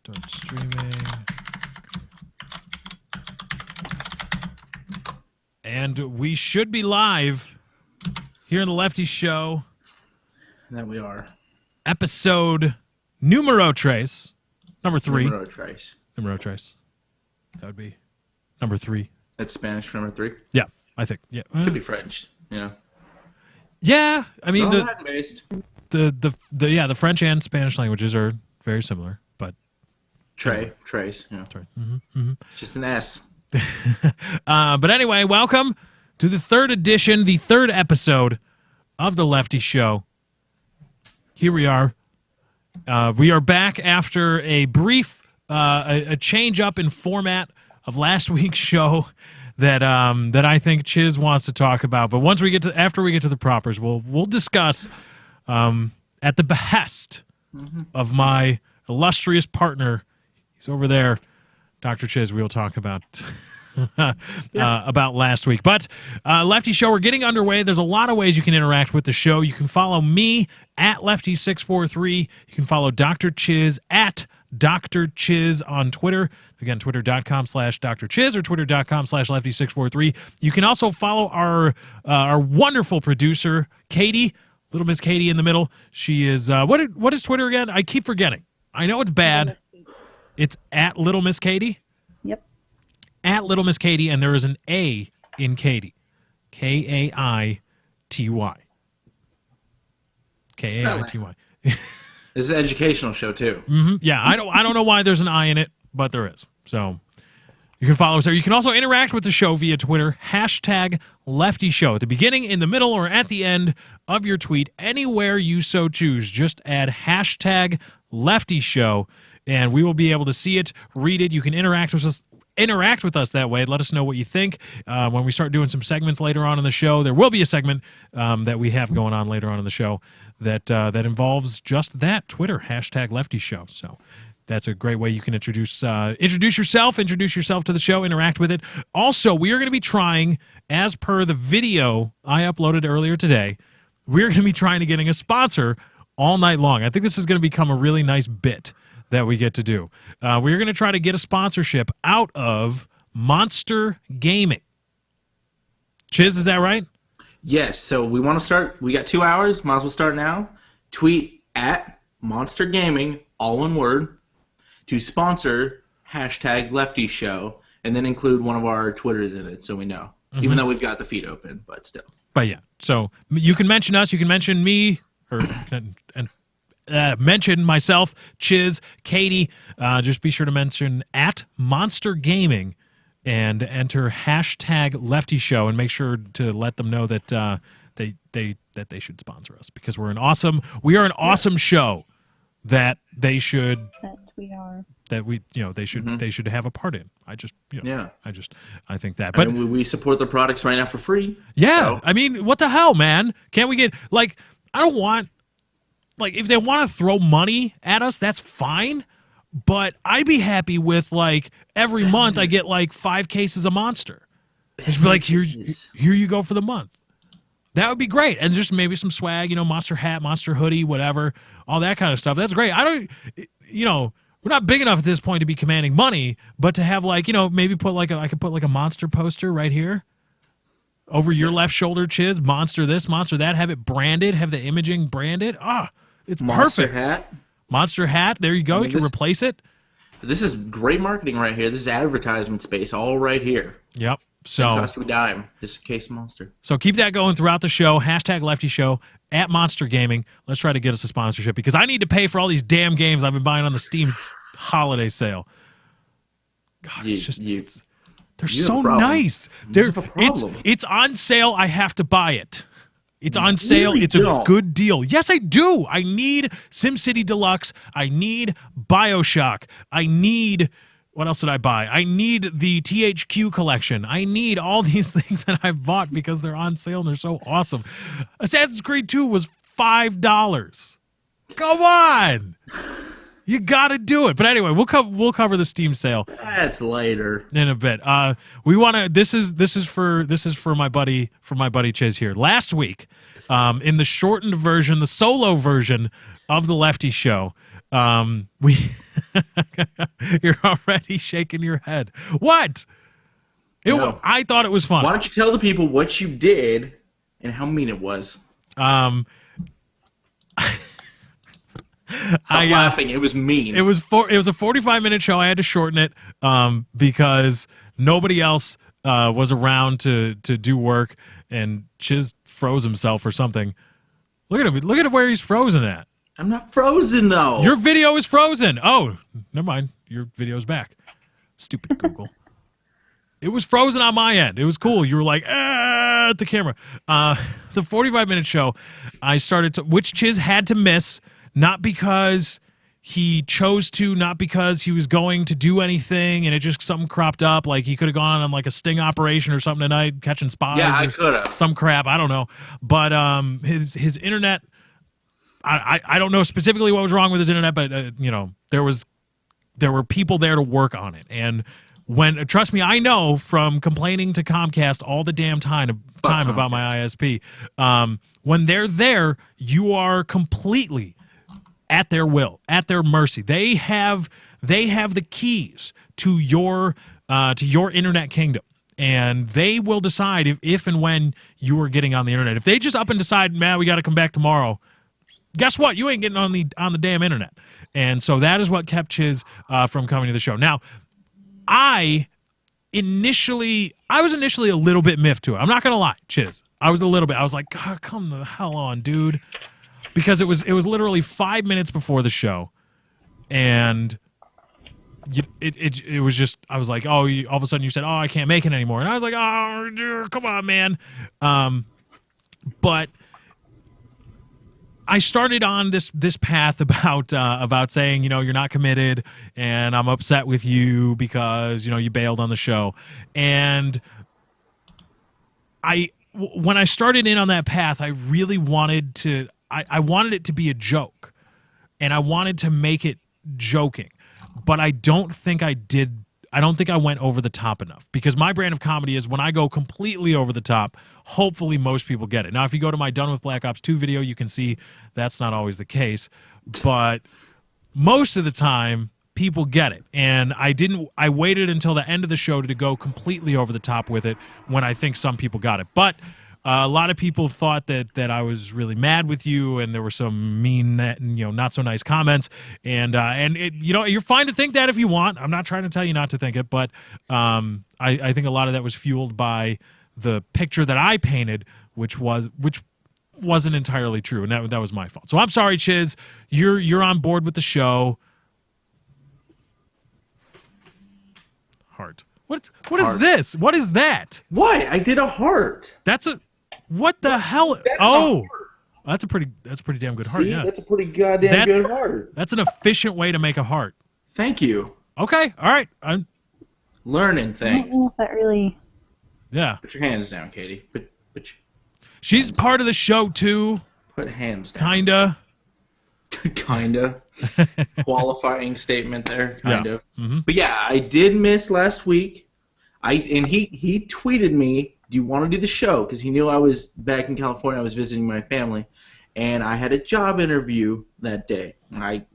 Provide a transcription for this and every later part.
Start streaming. And we should be live here in the Lefty Show. That we are. Episode numero tres. Number 3. Numero tres. Numero tres. That would be number 3. That's Spanish for number 3? Yeah, I think. Yeah. Could be French, you know. Yeah, I mean Latin-based. the French and Spanish languages are very similar, but Trace, you know. Just an S. But anyway, welcome to the 3rd edition, the 3rd episode of the Lefty Show. Here we are. We are back after a brief a change up in format of last week's show that I think Chiz wants to talk about. But after we get to the propers, we'll discuss at the behest of my illustrious partner. He's over there, Dr. Chiz. We'll talk about about last week. But Lefty Show, we're getting underway. There's a lot of ways you can interact with the show. You can follow me at Lefty643. You can follow Dr. Chiz at Dr. Chiz on Twitter. Again, twitter.com/Dr. Chiz or twitter.com/Lefty643. You can also follow our wonderful producer, Katie, Little Miss Katie in the middle. She is, what is Twitter again? I keep forgetting. I know it's bad. It's at Little Miss Katie. Yep. At Little Miss Katie, and there is an A in Katie. Kaity. Kaity. This is an educational show, too. Yeah, I don't know why there's an I in it, but there is. So you can follow us there. You can also interact with the show via Twitter, #Lefty Show. At the beginning, in the middle, or at the end of your tweet, anywhere you so choose, just add #Lefty Show, and we will be able to see it, read it. You can interact with us that way. Let us know what you think. When we start doing some segments later on in the show, there will be a segment that we have going on later on in the show that involves just that, Twitter, #Lefty Show. So that's a great way you can introduce yourself to the show, interact with it. Also, we are going to be trying, as per the video I uploaded earlier today, we're going to be trying to getting a sponsor all night long. I think this is going to become a really nice bit that we get to do. We're going to try to get a sponsorship out of Monster Gaming. Chiz, is that right? Yes, so we want to start. We got 2 hours. Might as well start now. Tweet at Monster Gaming, all one word, to sponsor #Lefty Show, and then include one of our Twitters in it so we know. Even though we've got the feed open, but still. But yeah, so you can mention us, you can mention me, and mention myself, Chiz, Katie. Just be sure to mention at Monster Gaming and enter #Lefty Show, and make sure to let them know that they should sponsor us, because we are an awesome show that they should they should have a part in. I think that. But we support the products right now for free. Yeah, so. I mean, what the hell, man? Can't we get I don't want. If they want to throw money at us, that's fine. But I'd be happy with, every month I get, 5 cases of Monster. Just be like, here you go for the month. That would be great. And just maybe some swag, Monster hat, Monster hoodie, whatever, all that kind of stuff. That's great. We're not big enough at this point to be commanding money, but to have, maybe I could put a Monster poster right here over your left shoulder, Chiz. Monster this, Monster that. Have it branded. Have the imaging branded. It's Monster perfect. Hat. Monster hat. There you go. You can replace it. This is great marketing right here. This is advertisement space all right here. Yep. So it cost me a dime. Just a case of Monster. So keep that going throughout the show. #Lefty Show at Monster Gaming. Let's try to get us a sponsorship, because I need to pay for all these damn games I've been buying on the Steam holiday sale. God, they're so nice. It's on sale. I have to buy it. It's on sale. It's a good deal. Yes, I do. I need SimCity Deluxe. I need BioShock. I need... What else did I buy? I need the THQ collection. I need all these things that I've bought because they're on sale and they're so awesome. Assassin's Creed 2 was $5. Come on. You got to do it. But anyway, we'll cover the Steam sale. That's later in a bit. We want to. This is for my buddy Chiz here. Last week, in the shortened version, the solo version of the Lefty Show, We you're already shaking your head. What? No. I thought it was fun. Why don't you tell the people what you did and how mean it was? Stop laughing. It was mean. It was a 45-minute show. I had to shorten it because nobody else was around to do work, and Chiz froze himself or something. Look at him. Look at where he's frozen at. I'm not frozen, though. Your video is frozen. Oh, never mind. Your video's back. Stupid Google. It was frozen on my end. It was cool. You were like, at the camera. The 45-minute show, I started to, which Chiz had to miss, not because he chose to, not because he was going to do anything and it just something cropped up. Like he could have gone on like a sting operation or something tonight, catching spies. Yeah, I could have. Some crap. I don't know. But his internet, I don't know specifically what was wrong with his internet, but there were people there to work on it. And trust me, I know from complaining to Comcast all the damn time about my ISP. When they're there, you are completely at their will, at their mercy. They have the keys to your internet kingdom, and they will decide if and when you are getting on the internet. If they just up and decide, man, we got to come back tomorrow, guess what? You ain't getting on the damn internet. And so that is what kept Chiz from coming to the show. Now, I was initially a little bit miffed to it. I'm not gonna lie, Chiz. I was a little bit. I was like, God, come the hell on, dude. Because it was literally 5 minutes before the show, and it was just, I was like, oh, all of a sudden you said, oh, I can't make it anymore, and I was like, oh, come on, man. But I started on this path about saying, you're not committed, and I'm upset with you because you bailed on the show, and when I started in on that path, I really wanted to. I wanted it to be a joke, and I wanted to make it joking, but I don't think I did. I don't think I went over the top enough, because my brand of comedy is when I go completely over the top, hopefully most people get it. Now, if you go to my Done with Black Ops 2 video, you can see that's not always the case, but most of the time people get it. And I waited until the end of the show to go completely over the top with it when I think some people got it. But a lot of people thought that I was really mad with you, and there were some mean, not so nice comments. And you're fine to think that if you want. I'm not trying to tell you not to think it, but I think a lot of that was fueled by the picture that I painted, which wasn't entirely true, and that was my fault. So I'm sorry, Chiz. You're on board with the show. Heart. What is this? What is that? What? I did a heart. What the hell? Oh, that's a pretty damn good heart. See? Yeah, That's a pretty goddamn good heart. That's an efficient way to make a heart. Thank you. Okay, all right. I'm learning things. I don't know if that really. Yeah. Put your hands down, Katie. She's part of the show too. Put hands down. Kinda. Kinda. Qualifying statement there. Kind of. Mm-hmm. But yeah, I did miss last week. He tweeted me, do you want to do the show? Because he knew I was back in California. I was visiting my family. And I had a job interview that day.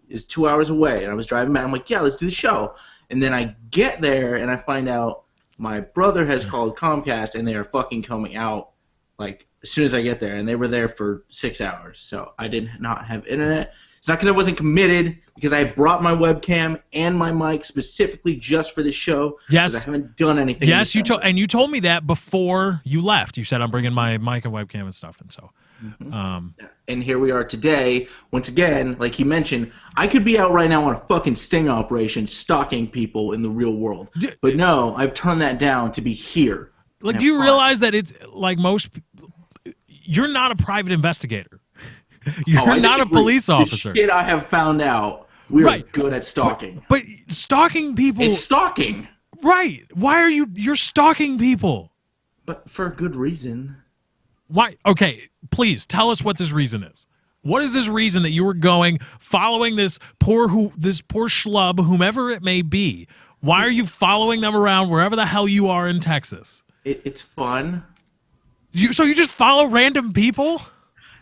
It's 2 hours away. And I was driving back. I'm like, yeah, let's do the show. And then I get there and I find out my brother has called Comcast and they are fucking coming out like as soon as I get there. And they were there for 6 hours. So I did not have internet. It's not because I wasn't committed, because I brought my webcam and my mic specifically just for the show. Yes. I haven't done anything. Yes, you told me that before you left. You said I'm bringing my mic and webcam and stuff, and so. And here we are today. Once again, like he mentioned, I could be out right now on a fucking sting operation stalking people in the real world. But no, I've turned that down to be here. Like, do you realize that it's like you're not a private investigator. You're not a police officer. The shit I have found out, we're good at stalking. But stalking people... It's stalking. Right. Why are you're stalking people? But for a good reason. Why? Okay, please, tell us what this reason is. What is this reason that you were following this poor schlub, whomever it may be? Why are you following them around wherever the hell you are in Texas? It's fun. So you just follow random people?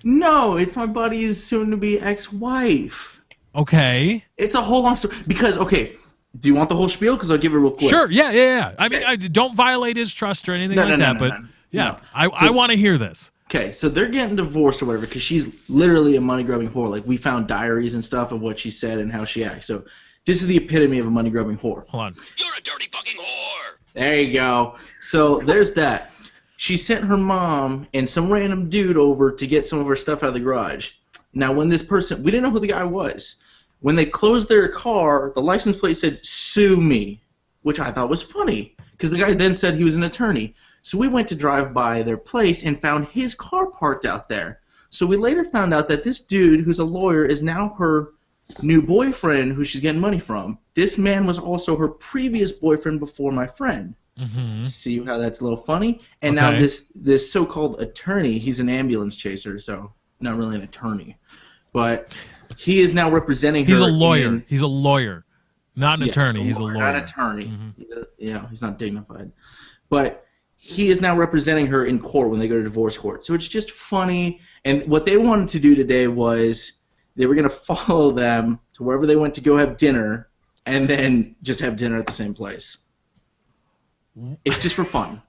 No, it's my buddy's soon-to-be ex-wife. Okay. It's a whole long story. Because, okay, do you want the whole spiel? Because I'll give it real quick. Sure. Yeah. I mean, I don't violate his trust or anything like that, but yeah, I want to hear this. Okay, so they're getting divorced or whatever because she's literally a money-grubbing whore. Like, we found diaries and stuff of what she said and how she acts. So this is the epitome of a money-grubbing whore. Hold on. You're a dirty fucking whore. There you go. So there's that. She sent her mom and some random dude over to get some of her stuff out of the garage. Now, when this person, we didn't know who the guy was. When they closed their car, the license plate said, "Sue me," which I thought was funny because the guy then said he was an attorney. So we went to drive by their place and found his car parked out there. So we later found out that this dude, who's a lawyer, is now her new boyfriend who she's getting money from. This man was also her previous boyfriend before my friend. Mm-hmm. See how that's a little funny? And now this so-called attorney, he's an ambulance chaser, so not really an attorney. But he is now representing her. He's a lawyer. He's a lawyer, not an attorney. He's a lawyer. Not an attorney. Mm-hmm. He's not dignified. But he is now representing her in court when they go to divorce court. So it's just funny. And what they wanted to do today was they were going to follow them to wherever they went to go have dinner and then just have dinner at the same place. It's just for fun.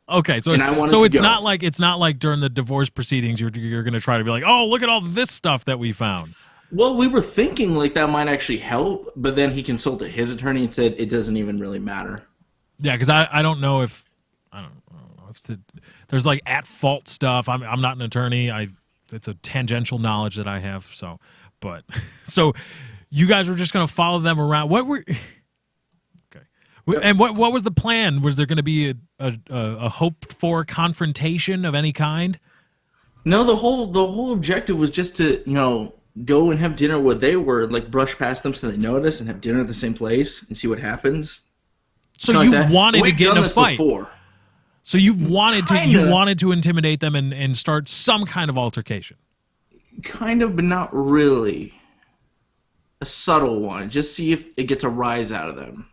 Okay, so it's not like during the divorce proceedings you're going to try to be like, "Oh, look at all this stuff that we found." Well, we were thinking like that might actually help, but then he consulted his attorney and said it doesn't even really matter. Yeah, because I don't know if there's like at fault stuff. I'm not an attorney. It's a tangential knowledge that I have. So you guys were just going to follow them around. What were okay? And what was the plan? Was there going to be a hoped for confrontation of any kind? No, the whole objective was just to go and have dinner where they were, like brush past them so they notice and have dinner at the same place and see what happens. So you wanted to get in a fight. Before. So you wanted to intimidate them and start some kind of altercation. Kind of, but not really. A subtle one. Just see if it gets a rise out of them.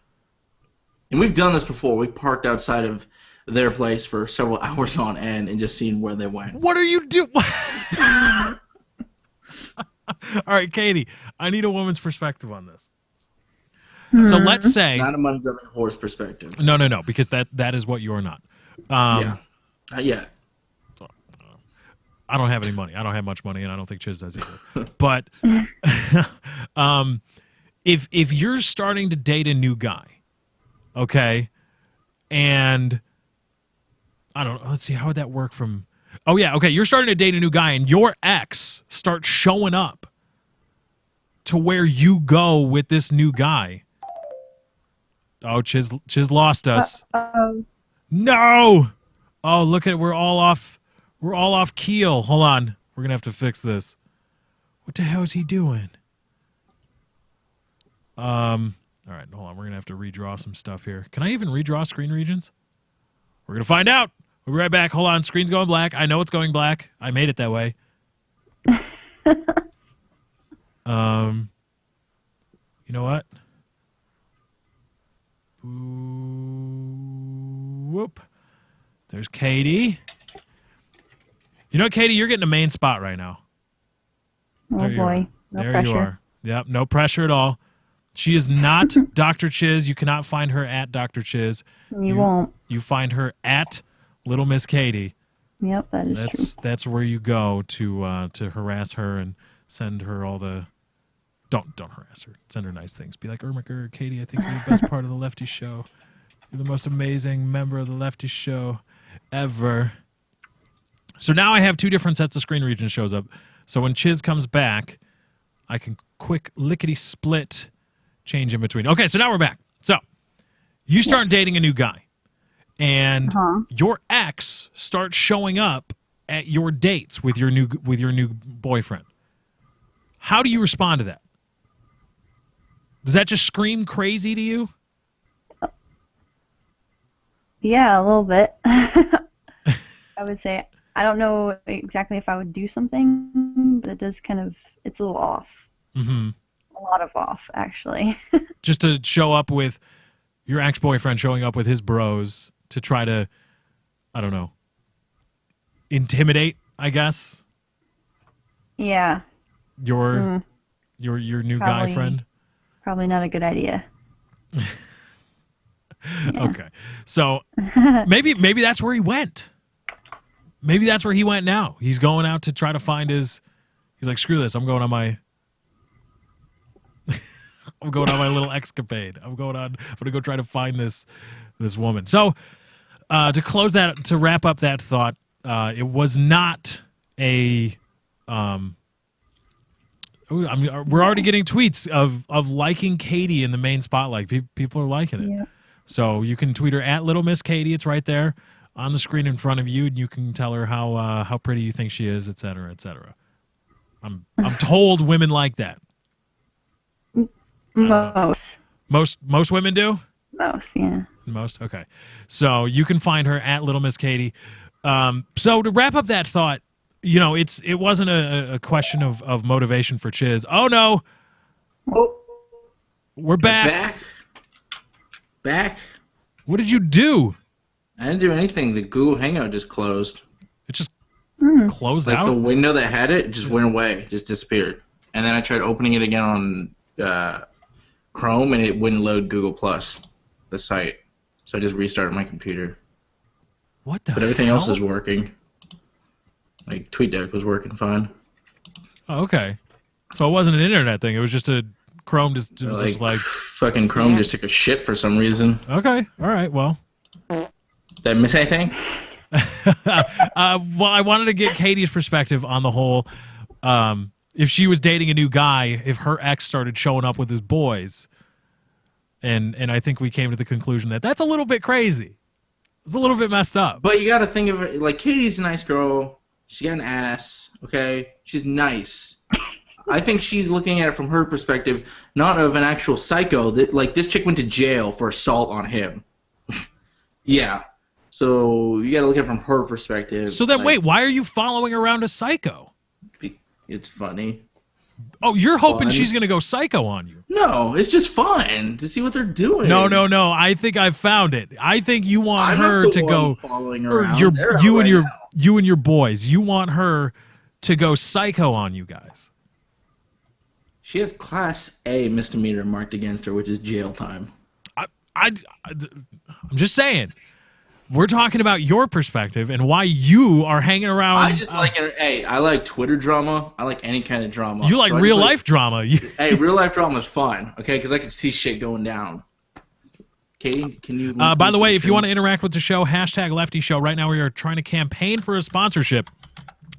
And we've done this before. We've parked outside of their place for several hours on end and just seen where they went. What are you doing? All right, Katie, I need a woman's perspective on this. So let's say... Not a money-grubbing horse perspective. No, because that is what you're not. Yeah. Not yet. I don't have any money. I don't have much money, and I don't think Chiz does either. But if you're starting to date a new guy, okay, and I don't know, let's see, how would that work from... Oh, yeah, okay, you're starting to date a new guy, and your ex starts showing up to where you go with this new guy. Oh, Chiz lost us. No! Oh, look at it. We're all off keel. Hold on. We're going to have to fix this. What the hell is he doing? All right, hold on. We're going to have to redraw some stuff here. Can I even redraw screen regions? We're going to find out. We'll be right back. Hold on. Screen's going black. I know it's going black. I made it that way. You know what? Whoop. There's Katie. You know, Katie, you're getting a main spot right now. Oh, boy. No there pressure. you are. Yep, no pressure at all. She is not Dr. Chiz. You cannot find her at Dr. Chiz. You won't. You find her at Little Miss Katie. Yep, that is true. That's where you go to harass her and send her all the... Don't harass her. Send her nice things. Be like, Ermiker, Katie, I think you're the best part of the Lefty Show. You're the most amazing member of the Lefty Show ever. So now I have two different sets of screen regions shows up. So when Chiz comes back, I can quick lickety-split change in between. Okay, so now we're back. So you start dating a new guy, and your ex starts showing up at your dates with your new boyfriend. How do you respond to that? Does that just scream crazy to you? Yeah, a little bit. I would say I don't know exactly if I would do something, but it does it's a little off. Mm-hmm. A lot of off, actually. Just to show up with your ex-boyfriend showing up with his bros to try to, I don't know, intimidate, I guess? Yeah. Your Your new guy Probably. friend? Probably not a good idea. Okay. So maybe that's where he went. Maybe that's where he went now. He's going out to try to find his. He's like, screw this. I'm going on my little escapade. I'm gonna go try to find this woman. So to wrap up that thought, it was not a we're already getting tweets of liking Katie in the main spotlight. People are liking it. Yeah. So you can tweet her at Little Miss Katie. It's right there on the screen in front of you, and you can tell her how pretty you think she is, et cetera, et cetera. I'm told women like that. Most women do? Most, yeah. Most? Okay. So you can find her at Little Miss Katie. So to wrap up that thought, it wasn't a question of motivation for Chiz. Oh, no. Oh. We're back. Back. What did you do? I didn't do anything. The Google Hangout just closed. It just closed Like out? the window that had it just went away, just disappeared. And then I tried opening it again on Chrome, and it wouldn't load Google Plus, the site. So I just restarted my computer. What the But everything hell? else is working. Like TweetDeck was working fine. Oh, okay. So it wasn't an internet thing. It was just a Chrome just fucking Chrome just took a shit for some reason. Okay. All right. Well. Did I miss anything? Well, I wanted to get Katie's perspective on the whole. If she was dating a new guy, if her ex started showing up with his boys, and I think we came to the conclusion that that's a little bit crazy. It's a little bit messed up. But you got to think of it like Katie's a nice girl. She got an ass. Okay, she's nice. I think she's looking at it from her perspective, not of an actual psycho. That like this chick went to jail for assault on him. Yeah. So you got to look at it from her perspective. So then, like, wait, why are you following around a psycho? It's funny. Oh, you're hoping fun. she's going to go psycho on you. No, it's just fun to see what they're doing. No. I think I found it. I think you want I'm her not the to one go. following Or around. you They're and out your right now. you and your boys. You want her to go psycho on you guys. She has Class A misdemeanor marked against her, which is jail time. I'm just saying. We're talking about your perspective and why you are hanging around. I just like it. Hey, I like Twitter drama. I like any kind of drama. You like So I real just life drama. Hey, real life drama is fun. Okay, because I can see shit going down. Katie, can you? By the way, if you want to interact with the show, hashtag Lefty Show. Right now, we are trying to campaign for a sponsorship.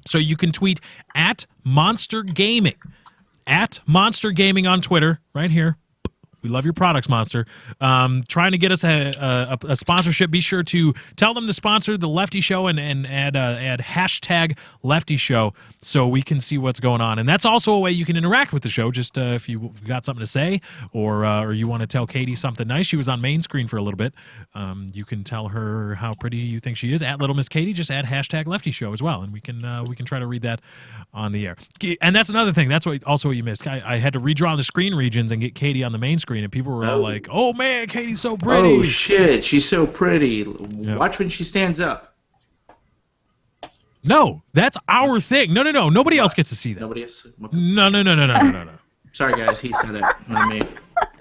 So you can tweet at Monster Gaming. At Monster Gaming on Twitter, right here. We love your products, Monster. Trying to get us a sponsorship. Be sure to tell them to sponsor the Lefty Show and add hashtag Lefty Show so we can see what's going on. And that's also a way you can interact with the show. Just if you've got something to say or you want to tell Katie something nice. She was on main screen for a little bit. You can tell her how pretty you think she is. At Little Miss Katie, just add hashtag Lefty Show as well, and we can try to read that on the air. And that's another thing. That's what you missed. I had to redraw the screen regions and get Katie on the main screen. And people were all like, "Oh man, Katie's so pretty." Oh shit, she's so pretty. Yep. Watch when she stands up. No, that's our thing. No. Nobody else gets to see that. Nobody else. No. Sorry guys, he said it, not me.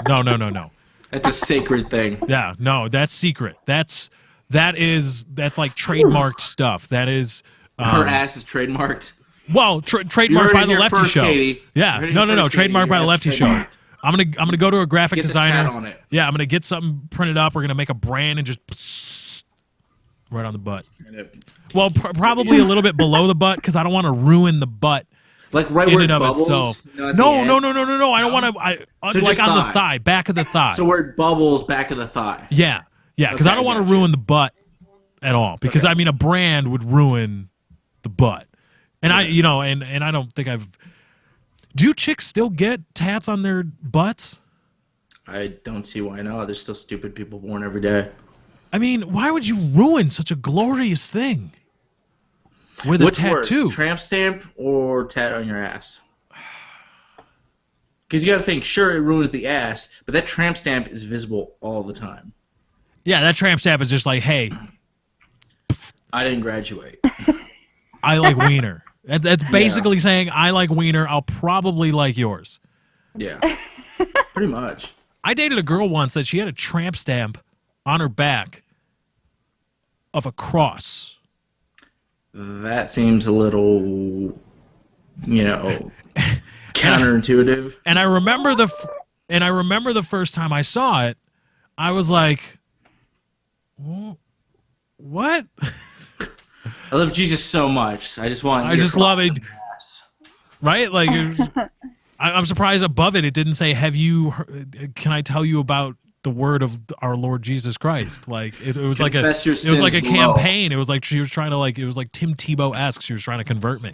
No. That's a sacred thing. Yeah, no, that's secret. That's like trademarked stuff. That is. Her ass is trademarked. Well, trademarked by the Lefty first, Show. Katie. Yeah, no, trademarked by the Lefty Show. I'm gonna go to a graphic Get the designer. tat on it. Yeah, I'm gonna get something printed up. We're gonna make a brand and just right on the butt. Well, probably a little bit below the butt because I don't want to ruin the butt. Like right in where and it of bubbles? itself. You know, at the No. end? I don't want to. So Like just on the thigh. thigh, back of the thigh. So where it bubbles back of the thigh. Yeah, because I Okay, don't want to gotcha. ruin the butt at all. Because Okay. I mean, a brand would ruin the butt, and I don't think I've. Do chicks still get tats on their butts? I don't see why not. There's still stupid people born every day. I mean, why would you ruin such a glorious thing with a What's tattoo? worse, tramp stamp or tat on your ass? Because you got to think, sure, it ruins the ass, but that tramp stamp is visible all the time. Yeah, that tramp stamp is just like, hey, I didn't graduate. I like wiener. That's basically saying I like wiener. I'll probably like yours. Yeah. Pretty much. I dated a girl once that she had a tramp stamp on her back of a cross. That seems a little, counterintuitive. And I remember the first time I saw it, I was like, "What?" I love Jesus so much. I just want. I just love it, ass. right? Like, I'm surprised above it didn't say, "Have you? Can I tell you about the word of our Lord Jesus Christ?" Like it was like a campaign. It was like she was trying to it was like Tim Tebow-esque. She was trying to convert me.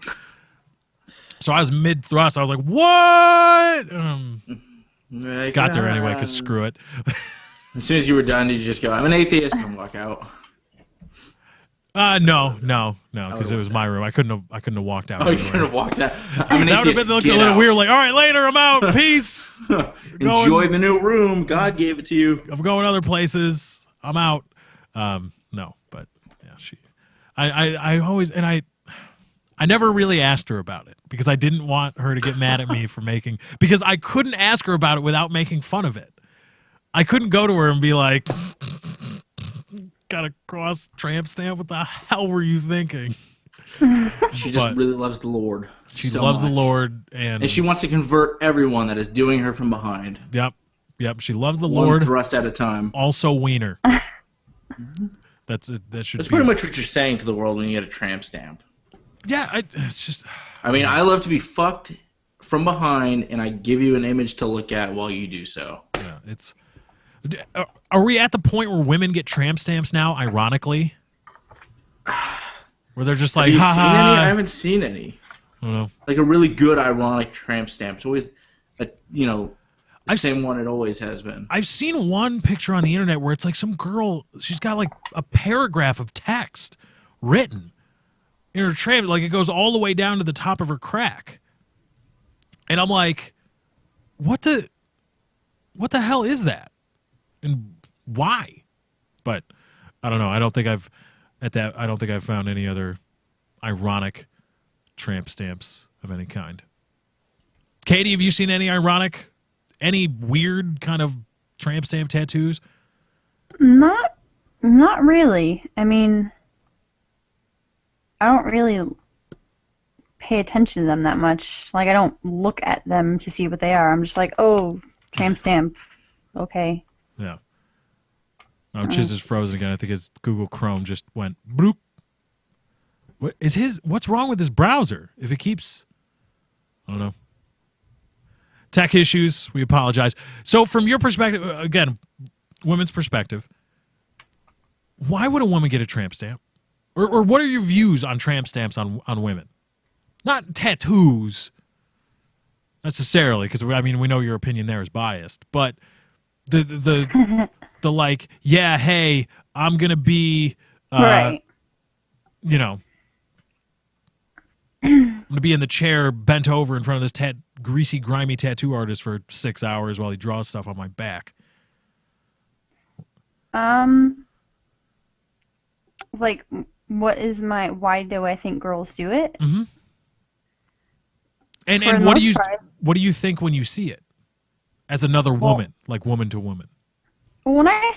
So I was mid thrust. I was like, "What?" Got there anyway because screw it. As soon as you were done, did you just go, "I'm an atheist," and walk out? No, because it was my room. I couldn't have walked out. Oh, you couldn't have walked out. I'm an That would have atheist. been Get a little out. weird. Like, all right, later, I'm out. Peace. Enjoy the new room. God gave it to you. I'm going other places. I'm out. No, but yeah, I always, and I never really asked her about it because I didn't want her to get mad at me for because I couldn't ask her about it without making fun of it. I couldn't go to her and be like, got a cross tramp stamp? What the hell were you thinking? She just really loves the Lord. She so loves much. the Lord. And she wants to convert everyone that is doing her from behind. Yep. She loves the One Lord. thrust at a time. Also wiener. That should That's be pretty much what you're saying to the world when you get a tramp stamp. Yeah, it's just. I mean, I love to be fucked from behind, and I give you an image to look at while you do so. Yeah, it's. Are we at the point where women get tramp stamps now? Ironically, where they're just like, Have you ha seen any? I ha. haven't seen any. I don't know. Like a really good ironic tramp stamp. It's always, the I've same one it always has been. I've seen one picture on the internet where it's like some girl. She's got like a paragraph of text written in her tramp, like it goes all the way down to the top of her crack. And I'm like, what the hell is that? And why? But I don't know. I don't think I've found any other ironic tramp stamps of any kind. Katie, have you seen any weird kind of tramp stamp tattoos? Not really. I mean, I don't really pay attention to them that much. Like, I don't look at them to see what they are. I'm just like, oh, tramp stamp. Okay. Yeah. Oh, Chiz is frozen again. I think his Google Chrome just went bloop. What's wrong with his browser? If it keeps, I don't know. Tech issues. We apologize. So from your perspective, again, women's perspective, why would a woman get a tramp stamp? Or what are your views on tramp stamps on women? Not tattoos necessarily, because I mean we know your opinion there is biased, but the like, yeah, hey, I'm gonna be Right. I'm gonna be in the chair bent over in front of this greasy, grimy tattoo artist for 6 hours while he draws stuff on my back. Like, why do I think girls do it? Mm-hmm. And For the what do most part. what do you think when you see it as another woman, like woman to woman? When I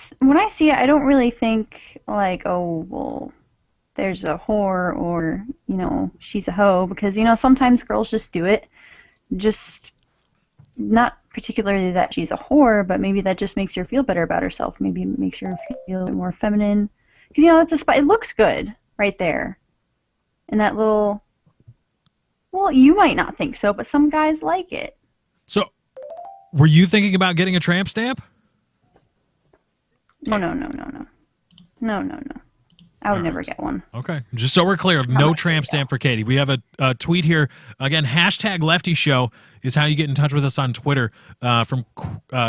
see it, I don't really think like, oh, well, there's a whore or, she's a hoe, because, sometimes girls just do it. Just not particularly that she's a whore, but maybe that just makes her feel better about herself. Maybe it makes her feel more feminine. Because, that's it looks good right there. And that little, well, you might not think so, but some guys like it. So, were you thinking about getting a tramp stamp? No. I would never get one. Okay. Just so we're clear, no tramp stamp for Katie. We have a tweet here. Again, hashtag Lefty Show is how you get in touch with us on Twitter. From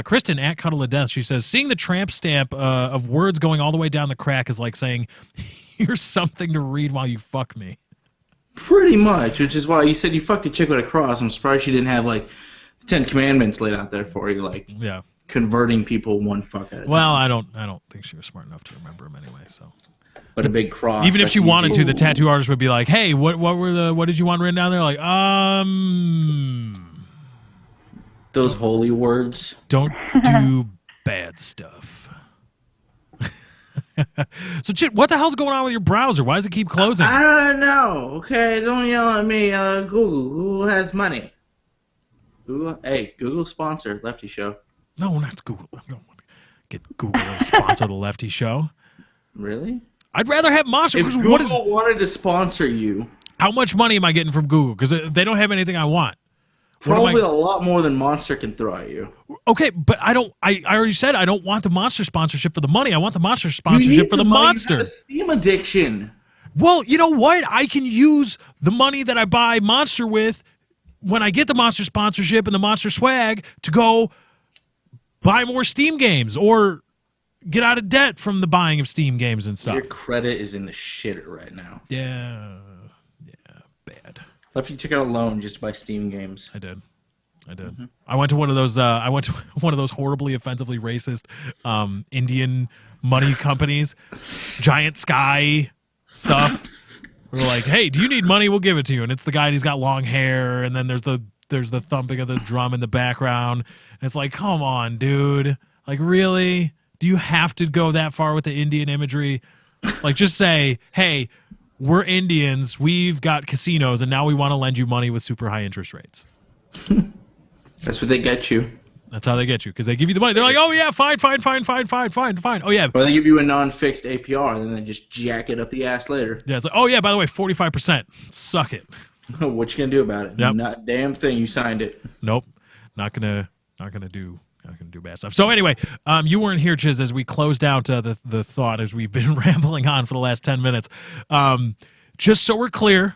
Kristen at Cuddle of Death. She says, seeing the tramp stamp of words going all the way down the crack is like saying, here's something to read while you fuck me. Pretty much, which is why you said you fucked a chick with a cross. I'm surprised she didn't have, like, the 10 Commandments laid out there for you, like, yeah, converting people one fuck at a time. Well, I don't think she was smart enough to remember them anyway, so. But a big cross. Even if that's she wanted easy. to, the tattoo artist would be like, "Hey, what did you want written down there?" Like, Those holy words. Don't do bad stuff. So, Chit, what the hell's going on with your browser? Why does it keep closing? I don't know. Okay, don't yell at me. Google has money. Google sponsor Lefty Show. No, not Google. I don't want to get Google to sponsor the Lefty Show. Really? I'd rather have Monster. If Google wanted to sponsor you, how much money am I getting from Google? Because they don't have anything I want. probably a lot more than Monster can throw at you. Okay, but I don't. I already said I don't want the Monster sponsorship for the money. I want the Monster sponsorship for the Monster. You have a Steam addiction. Well, you know what? I can use the money that I buy Monster with when I get the Monster sponsorship and the Monster swag to go buy more Steam games or get out of debt from the buying of Steam games and stuff. Your credit is in the shitter right now. Yeah, bad. Lefty took out a loan just to buy Steam games. I did. Mm-hmm. I went to one of those. I went to one of those horribly offensively racist Indian money companies, Giant Sky stuff. We're like, hey, do you need money? We'll give it to you. And it's the guy, and he's got long hair, and then there's the thumping of the drum in the background. And it's like, come on, dude. Like, really? Do you have to go that far with the Indian imagery? Like, just say, hey, we're Indians, we've got casinos, and now we want to lend you money with super high interest rates. That's what they get you. That's how they get you, because they give you the money. They're like, oh, yeah, fine. Oh, yeah. Or they give you a non-fixed APR, and then they just jack it up the ass later. Yeah, it's like, oh, yeah, by the way, 45%. Suck it. What you gonna do about it? Yep. Not a damn thing. You signed it. Nope. Not gonna do bad stuff. So anyway, you weren't here, Chiz, as we closed out the thought as we've been rambling on for the last 10 minutes. Just so we're clear,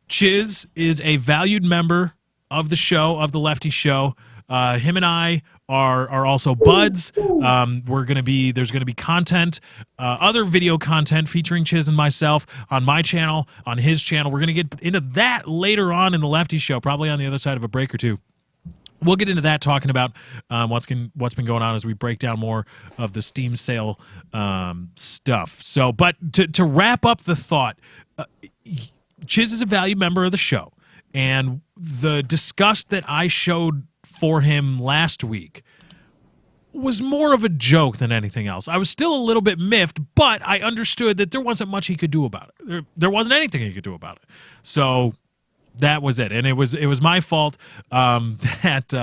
Chiz is a valued member of the show, of the Lefty Show. Him and I are also buds. There's gonna be content, other video content featuring Chiz and myself on my channel, on his channel. We're gonna get into that later on in the Lefty Show, probably on the other side of a break or two. We'll get into that, talking about what's been going on as we break down more of the Steam sale stuff. So, but to wrap up the thought, Chiz is a valued member of the show, and the disgust that I showed for him last week was more of a joke than anything else. I was still a little bit miffed, but I understood that there wasn't much he could do about it. There wasn't anything he could do about it. So that was it, and it was my fault that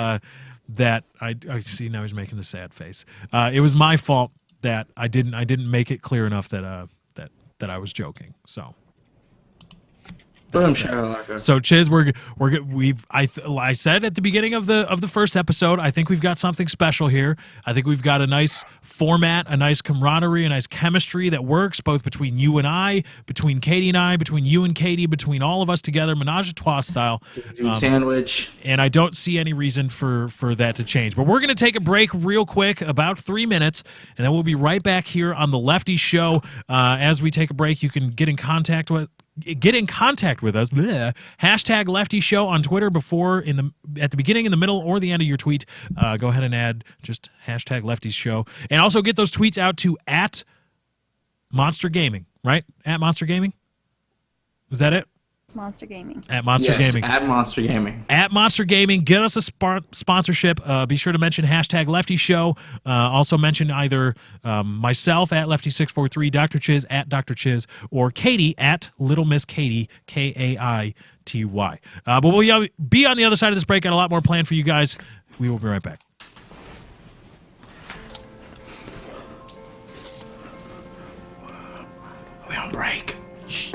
I see now he's making the sad face. It was my fault that I didn't make it clear enough that I was joking. So. Boom, Sherlock. So Chiz, I said at the beginning of the first episode, I think we've got something special here. I think we've got a nice format, a nice camaraderie, a nice chemistry that works both between you and I, between Katie and I, between you and Katie, between all of us together, menage a trois style. Sandwich. And I don't see any reason for that to change. But we're going to take a break real quick, about 3 minutes, and then we'll be right back here on the Lefty Show. As we take a break, you can get in contact with us. Bleh. Hashtag Lefty Show on Twitter at the beginning, in the middle, or the end of your tweet. Go ahead and add just hashtag Lefty Show. And also get those tweets out to at Monster Gaming, right? At Monster Gaming? Is that it? Monster Gaming. At Monster Gaming. At Monster Gaming. At Monster Gaming. Get us a sponsorship. Be sure to mention hashtag Lefty Show. Also mention either myself at Lefty643, Dr. Chiz at Dr. Chiz, or Katie at Little Miss Katie, Kaity. But we'll be on the other side of this break. Got a lot more planned for you guys. We will be right back. Are we on break? Shh.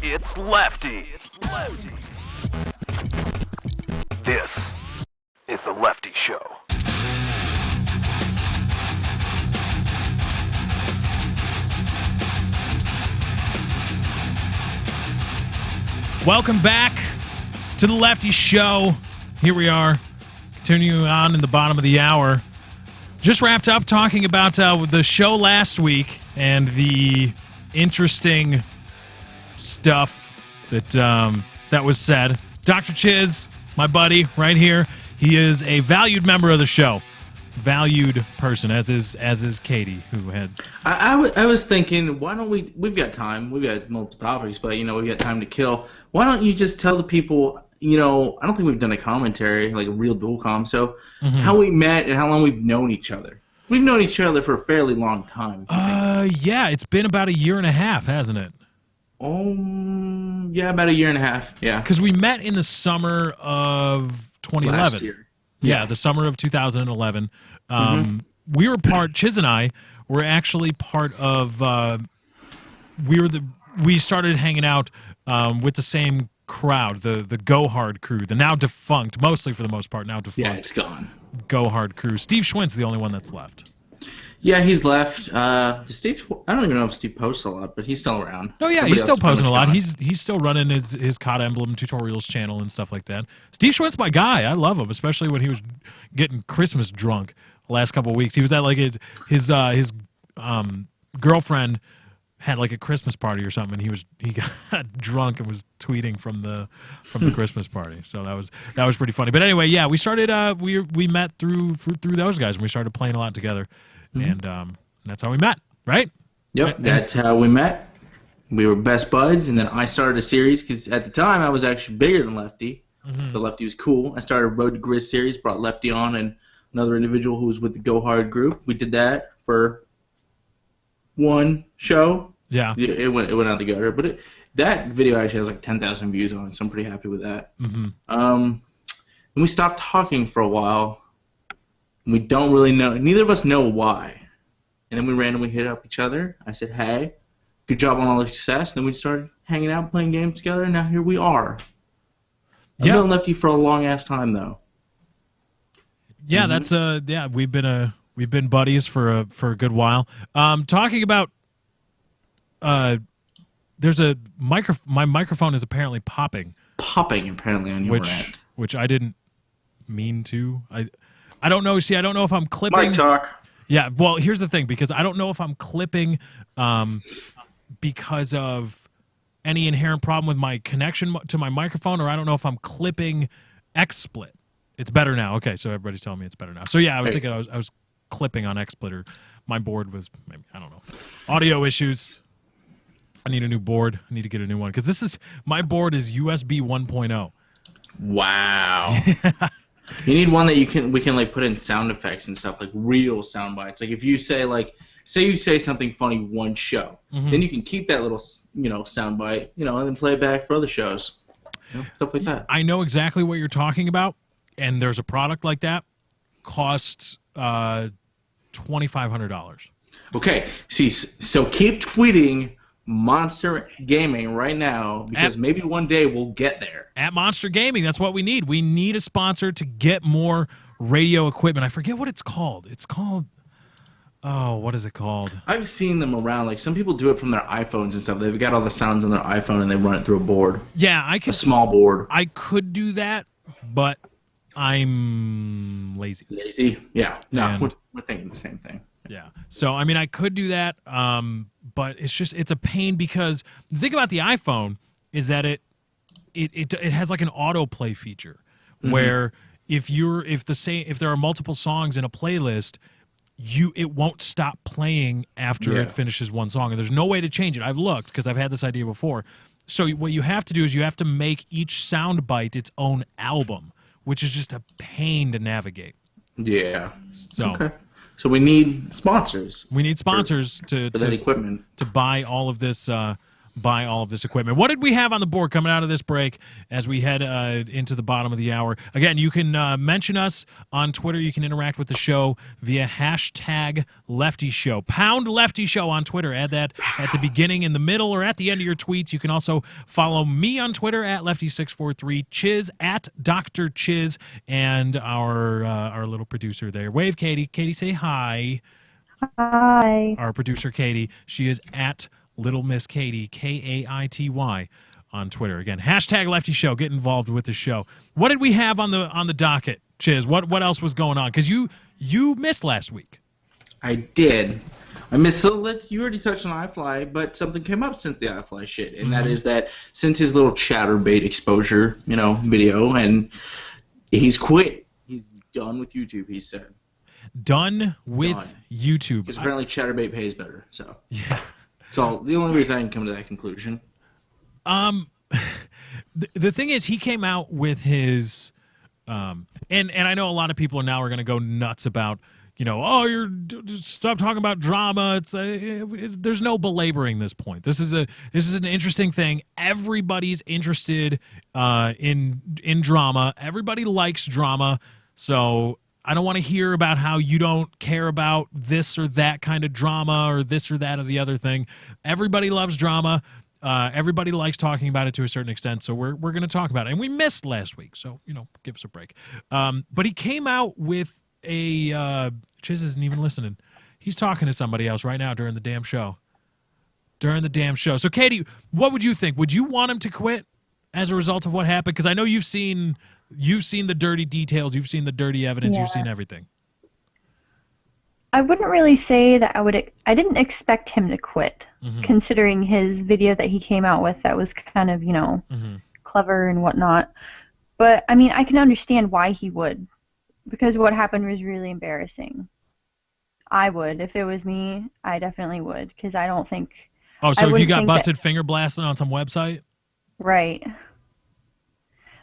It's Lefty. This is the Lefty Show. Welcome back to the Lefty Show. Here we are, continuing on in the bottom of the hour. Just wrapped up talking about the show last week and the interesting stuff that was said. Dr. Chiz, my buddy right here, he is a valued member of the show. Valued person, as is Katie, who had... I was thinking, why don't we've got time, we've got multiple topics, but, we've got time to kill. Why don't you just tell the people, I don't think we've done a commentary, like a real dual com, so how we met and how long we've known each other. We've known each other for a fairly long time. Yeah, it's been about a year and a half, hasn't it? Yeah, about a year and a half, yeah. Because we met in the summer of 2011. Last year. Yeah, the summer of 2011. We were Chiz and I were actually part of, we started hanging out with the same crowd, the Go Hard crew, the now defunct, mostly for the most part, now defunct. Yeah, it's gone. Go Hard crew. Steve Schwint's the only one that's left. Yeah, he's left. Steve, I don't even know if Steve posts a lot, but he's still around. No, yeah, Everybody he's still else is posting a pretty lot. much He's still running his COD Emblem tutorials channel and stuff like that. Steve Schwint's my guy. I love him, especially when he was getting Christmas drunk the last couple of weeks. He was at like his girlfriend had like a Christmas party or something, and he got drunk and was tweeting from the Christmas party. So that was pretty funny. But anyway, yeah, we started we met through those guys, and we started playing a lot together, and that's how we met, right? Yep, that's how we met. We were best buds, and then I started a series because at the time I was actually bigger than Lefty. The Lefty was cool. I started a Road to Grizz series, brought Lefty on, and another individual who was with the Go Hard group. We did that for one show. Yeah, it went out the gutter, but that video actually has like 10,000 views on it, so I'm pretty happy with that. And we stopped talking for a while. We don't really know. Neither of us know why. And then we randomly hit up each other. I said, "Hey, good job on all the success." And then we started hanging out, playing games together, and now here we are. I've known Lefty for a long ass time, though. Yeah, that's we've been buddies for a good while. Talking about there's my microphone is apparently popping apparently on your end, which I didn't mean to. I don't know. See, I don't know if I'm clipping. Mic talk. Yeah. Well, here's the thing, because I don't know if I'm clipping because of any inherent problem with my connection to my microphone, or I don't know if I'm clipping XSplit. It's better now. Okay, so everybody's telling me it's better now. So yeah, I was thinking I was clipping on XSplit, or my board was maybe, I don't know, audio issues. I need a new board. I need to get a new one because my board is USB 1.0. Wow. You need one that we can like put in sound effects and stuff, like real sound bites. Like if you say say you say something funny one show, then you can keep that little sound bite, and then play it back for other shows, stuff like that. I know exactly what you're talking about, and there's a product like that. Costs $2,500. Okay, see, so keep tweeting Monster Gaming right now, because maybe one day we'll get there. At Monster Gaming, that's what we need. We need a sponsor to get more radio equipment. I forget what it's called. It's called, what is it called? I've seen them around. Like some people do it from their iPhones and stuff. They've got all the sounds on their iPhone and they run it through a board. Yeah, a small board. I could do that, but I'm lazy. Lazy? Yeah. No, we're thinking the same thing. Yeah. So, I mean, I could do that, but it's a pain because the thing about the iPhone is that it has like an autoplay feature where if there are multiple songs in a playlist, it won't stop playing after it finishes one song, and there's no way to change it. I've looked because I've had this idea before. So what you have to do is you have to make each sound bite its own album, which is just a pain to navigate. Yeah. So. Okay. So we need sponsors. We need sponsors for that equipment to buy all of this buy all of this equipment. What did we have on the board coming out of this break as we head into the bottom of the hour? Again, you can mention us on Twitter. You can interact with the show via hashtag Lefty Show. Pound Lefty Show on Twitter. Add that at the beginning, in the middle, or at the end of your tweets. You can also follow me on Twitter at Lefty643, Chiz at Dr. Chiz, and our little producer there. Wave, Katie. Katie, say hi. Hi. Our producer, Katie. She is at Little Miss Katie, Kaity, on Twitter. Again, hashtag Lefty Show. Get involved with the show. What did we have on the docket, Chiz? What else was going on? Because you missed last week. I did. I missed. So you already touched on iFly, but something came up since the iFly shit, and that is that since his little chatterbait exposure, video, and he's quit. He's done with YouTube. He said. Done with YouTube. Because apparently chatterbait pays better. So yeah. So the only reason I can come to that conclusion. The thing is, he came out with his, and I know a lot of people are going to go nuts about, stop talking about drama. It's there's no belaboring this point. This is an interesting thing. Everybody's interested in drama. Everybody likes drama. So I don't want to hear about how you don't care about this or that kind of drama or this or that or the other thing. Everybody loves drama. Everybody likes talking about it to a certain extent, so we're going to talk about it. And we missed last week, so, give us a break. But he came out with a Chiz isn't even listening. He's talking to somebody else right now during the damn show. So, Katie, what would you think? Would you want him to quit as a result of what happened? Because I know you've seen the dirty details. You've seen the dirty evidence. Yeah. You've seen everything. I wouldn't really say that I didn't expect him to quit, considering his video that he came out with that was kind of, clever and whatnot. But, I mean, I can understand why he would, because what happened was really embarrassing. I would. If it was me, I definitely would, because I don't think... Oh, so if you got busted finger blasting on some website? Right.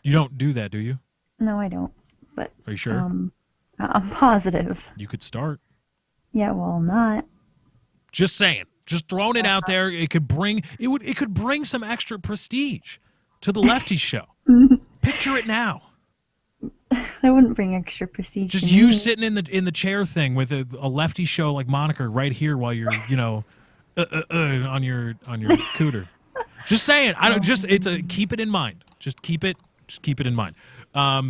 You don't do that, do you? No, I don't. But are you sure? I'm positive. You could start. Yeah, well, not. Just saying. Just throwing it out there. It could bring some extra prestige to the Lefty Show. Picture it now. That wouldn't bring extra prestige. Just to you me. sitting in the chair thing with a Lefty Show like moniker right here while you're on your cooter. Just saying. Keep it in mind. Just keep it in mind. But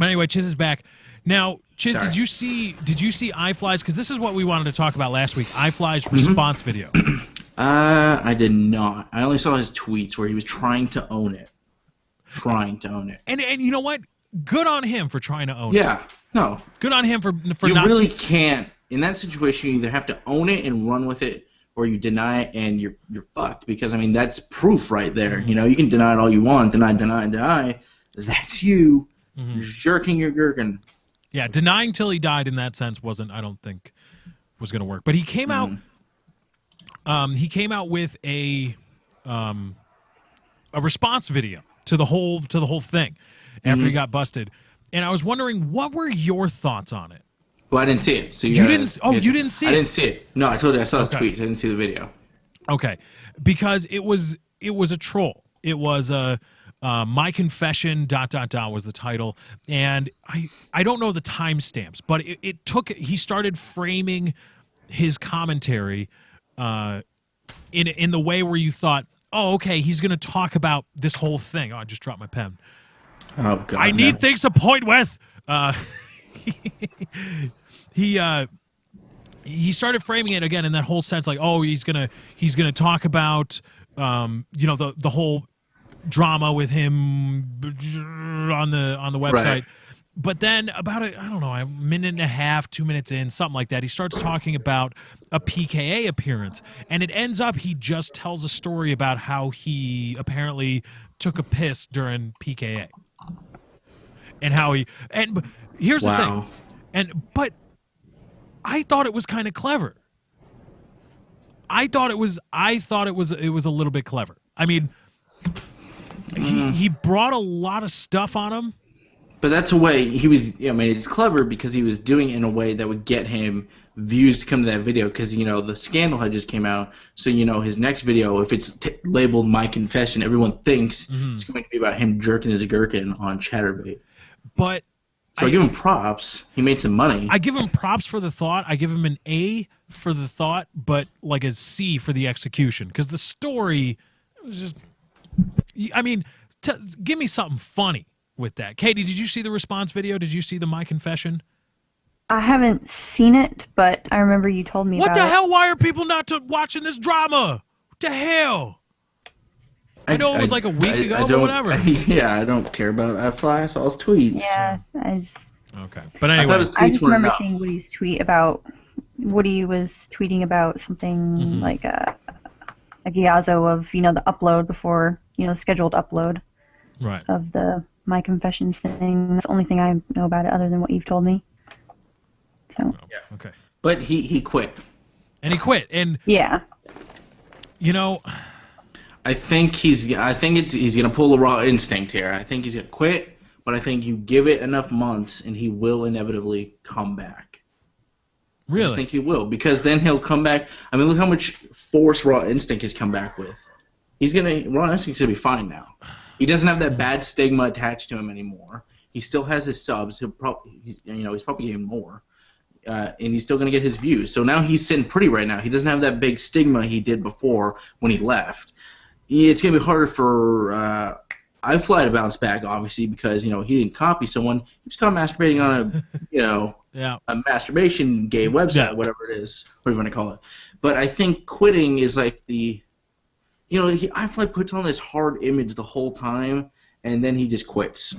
anyway, Chiz is back. Now, Chiz, Sorry. did you see iFly's? Because this is what we wanted to talk about last week. iFly's response video. I did not. I only saw his tweets where he was trying to own it. And you know what? Good on him for trying to own it. Yeah. No. Good on him for You not. really can't. In that situation, you either have to own it and run with it, or you deny it and you're fucked. Because, I mean, that's proof right there. You can deny it all you want. Deny. That's you jerking your gherkin. Yeah, denying till he died in that sense I don't think was going to work. But he came out. He came out with a response video to the whole thing after he got busted, and I was wondering what were your thoughts on it. Well, I didn't see it. So you didn't. Oh, you didn't see it. I didn't see it. No, I told you I saw his tweet. I didn't see the video. Okay, because it was a troll. It was a. My confession ... was the title, and I don't know the timestamps, but he started framing his commentary in the way where you thought, oh, okay, he's going to talk about this whole thing. Oh, I just dropped my pen. Oh God! I need things to point with. He started framing it again in that whole sense, like, oh, he's gonna talk about the whole drama with him on the website. Right. But then about a minute and a half, 2 minutes in, something like that, he starts talking about a PKA appearance. And it ends up he just tells a story about how he apparently took a piss during PKA. And how here's the thing. But I thought it was kind of clever. I thought it was a little bit clever. I mean, he brought a lot of stuff on him But that's a way he was. I mean, it's clever because he was doing it in a way that would get him views to come to that video. Because the scandal had just came out, so his next video, if it's labeled "My Confession," everyone thinks it's going to be about him jerking his gherkin on ChatterBait. But so I give him props. He made some money. I give him props for the thought. I give him an A for the thought, but like a C for the execution. Because the story was just. I mean, give me something funny with that. Katie, did you see the response video? Did you see the My Confession? I haven't seen it, but I remember you told me What about the it. hell? Why are people not watching this drama? What the hell? I know it was like a week ago, but whatever. Yeah, I don't care about iFly. I saw his tweets. Yeah, I just Okay. But anyway. I just remember seeing Woody's tweet about Woody was tweeting about something like a Giazzo of the upload before scheduled upload of the My Confessions thing. That's the only thing I know about it other than what you've told me. So Yeah. Okay. But he quit. And he quit. And yeah, I think he's gonna pull a raw instinct here. I think he's gonna quit, but I think you give it enough months and he will inevitably come back. Really? I just think he will, because then he'll come back. I mean, look how much force Raw Instinct has come back with. Raw Instinct's gonna be fine now. He doesn't have that bad stigma attached to him anymore. He still has his subs. He's probably getting more, and he's still gonna get his views. So now he's sitting pretty right now. He doesn't have that big stigma he did before when he left. It's gonna be harder for iFly to bounce back, obviously, because he didn't copy someone. He was caught masturbating on a masturbation gay website, whatever it is, what do you want to call it. But I think quitting is like iFly puts on this hard image the whole time, and then he just quits.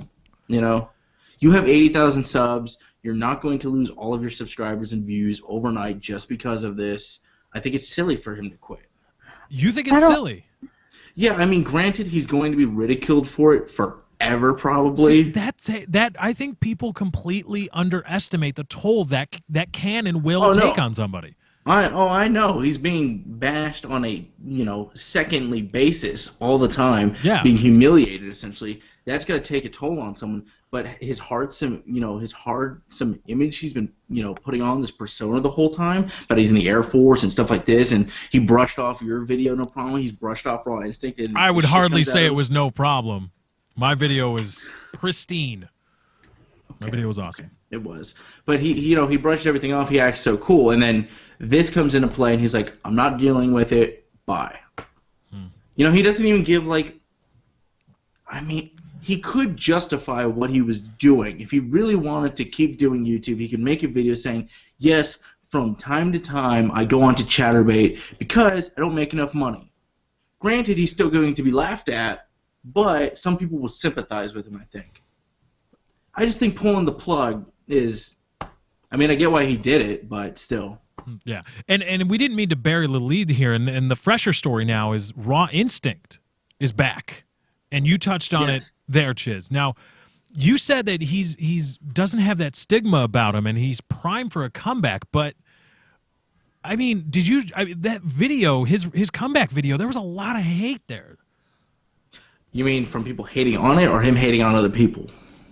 You have 80,000 subs. You're not going to lose all of your subscribers and views overnight just because of this. I think it's silly for him to quit. You think it's silly? Yeah, I mean, granted, he's going to be ridiculed for it forever, probably. See, that I think people completely underestimate the toll that can and will take on somebody. I know. He's being bashed on a, secondly basis all the time. Yeah. Being humiliated, essentially. That's going to take a toll on someone. But his heartsome image he's been, putting on this persona the whole time. But he's in the Air Force and stuff like this. And he brushed off your video, no problem. He's brushed off Raw Instinct. And I would hardly say it was no problem. My video was pristine. My video was awesome. It was. But he brushed everything off. He acts so cool. And then this comes into play, and he's like, I'm not dealing with it. Bye. He doesn't even give, he could justify what he was doing. If he really wanted to keep doing YouTube, he could make a video saying, yes, from time to time, I go on to ChatterBait because I don't make enough money. Granted, he's still going to be laughed at, but some people will sympathize with him, I think. I just think pulling the plug is... I mean, I get why he did it, but still. Yeah. And we didn't mean to bury the lead here, and the fresher story now is Raw Instinct is back. And you touched on it there, Chiz. Now, you said that he's doesn't have that stigma about him, and he's primed for a comeback, but... I mean, that video, his comeback video, there was a lot of hate there. You mean from people hating on it or him hating on other people?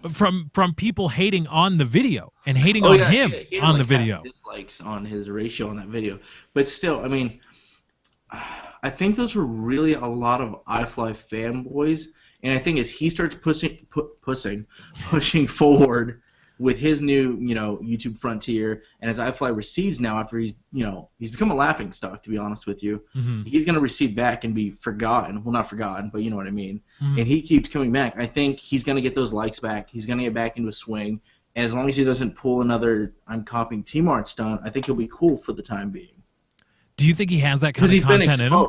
From people hating on the video and hating on him he on the video. Dislikes on his ratio on that video. But still, I mean, I think those were really a lot of iFly fanboys. And I think as he starts pushing forward with his new, YouTube frontier, and as iFly recedes now after he's become a laughing stock, to be honest with you, he's going to recede back and be forgotten. Well, not forgotten, but you know what I mean. And he keeps coming back. I think he's going to get those likes back. He's going to get back into a swing. And as long as he doesn't pull another I'm copying T-Mart stunt, I think he'll be cool for the time being. Do you think he has that kind of content in him?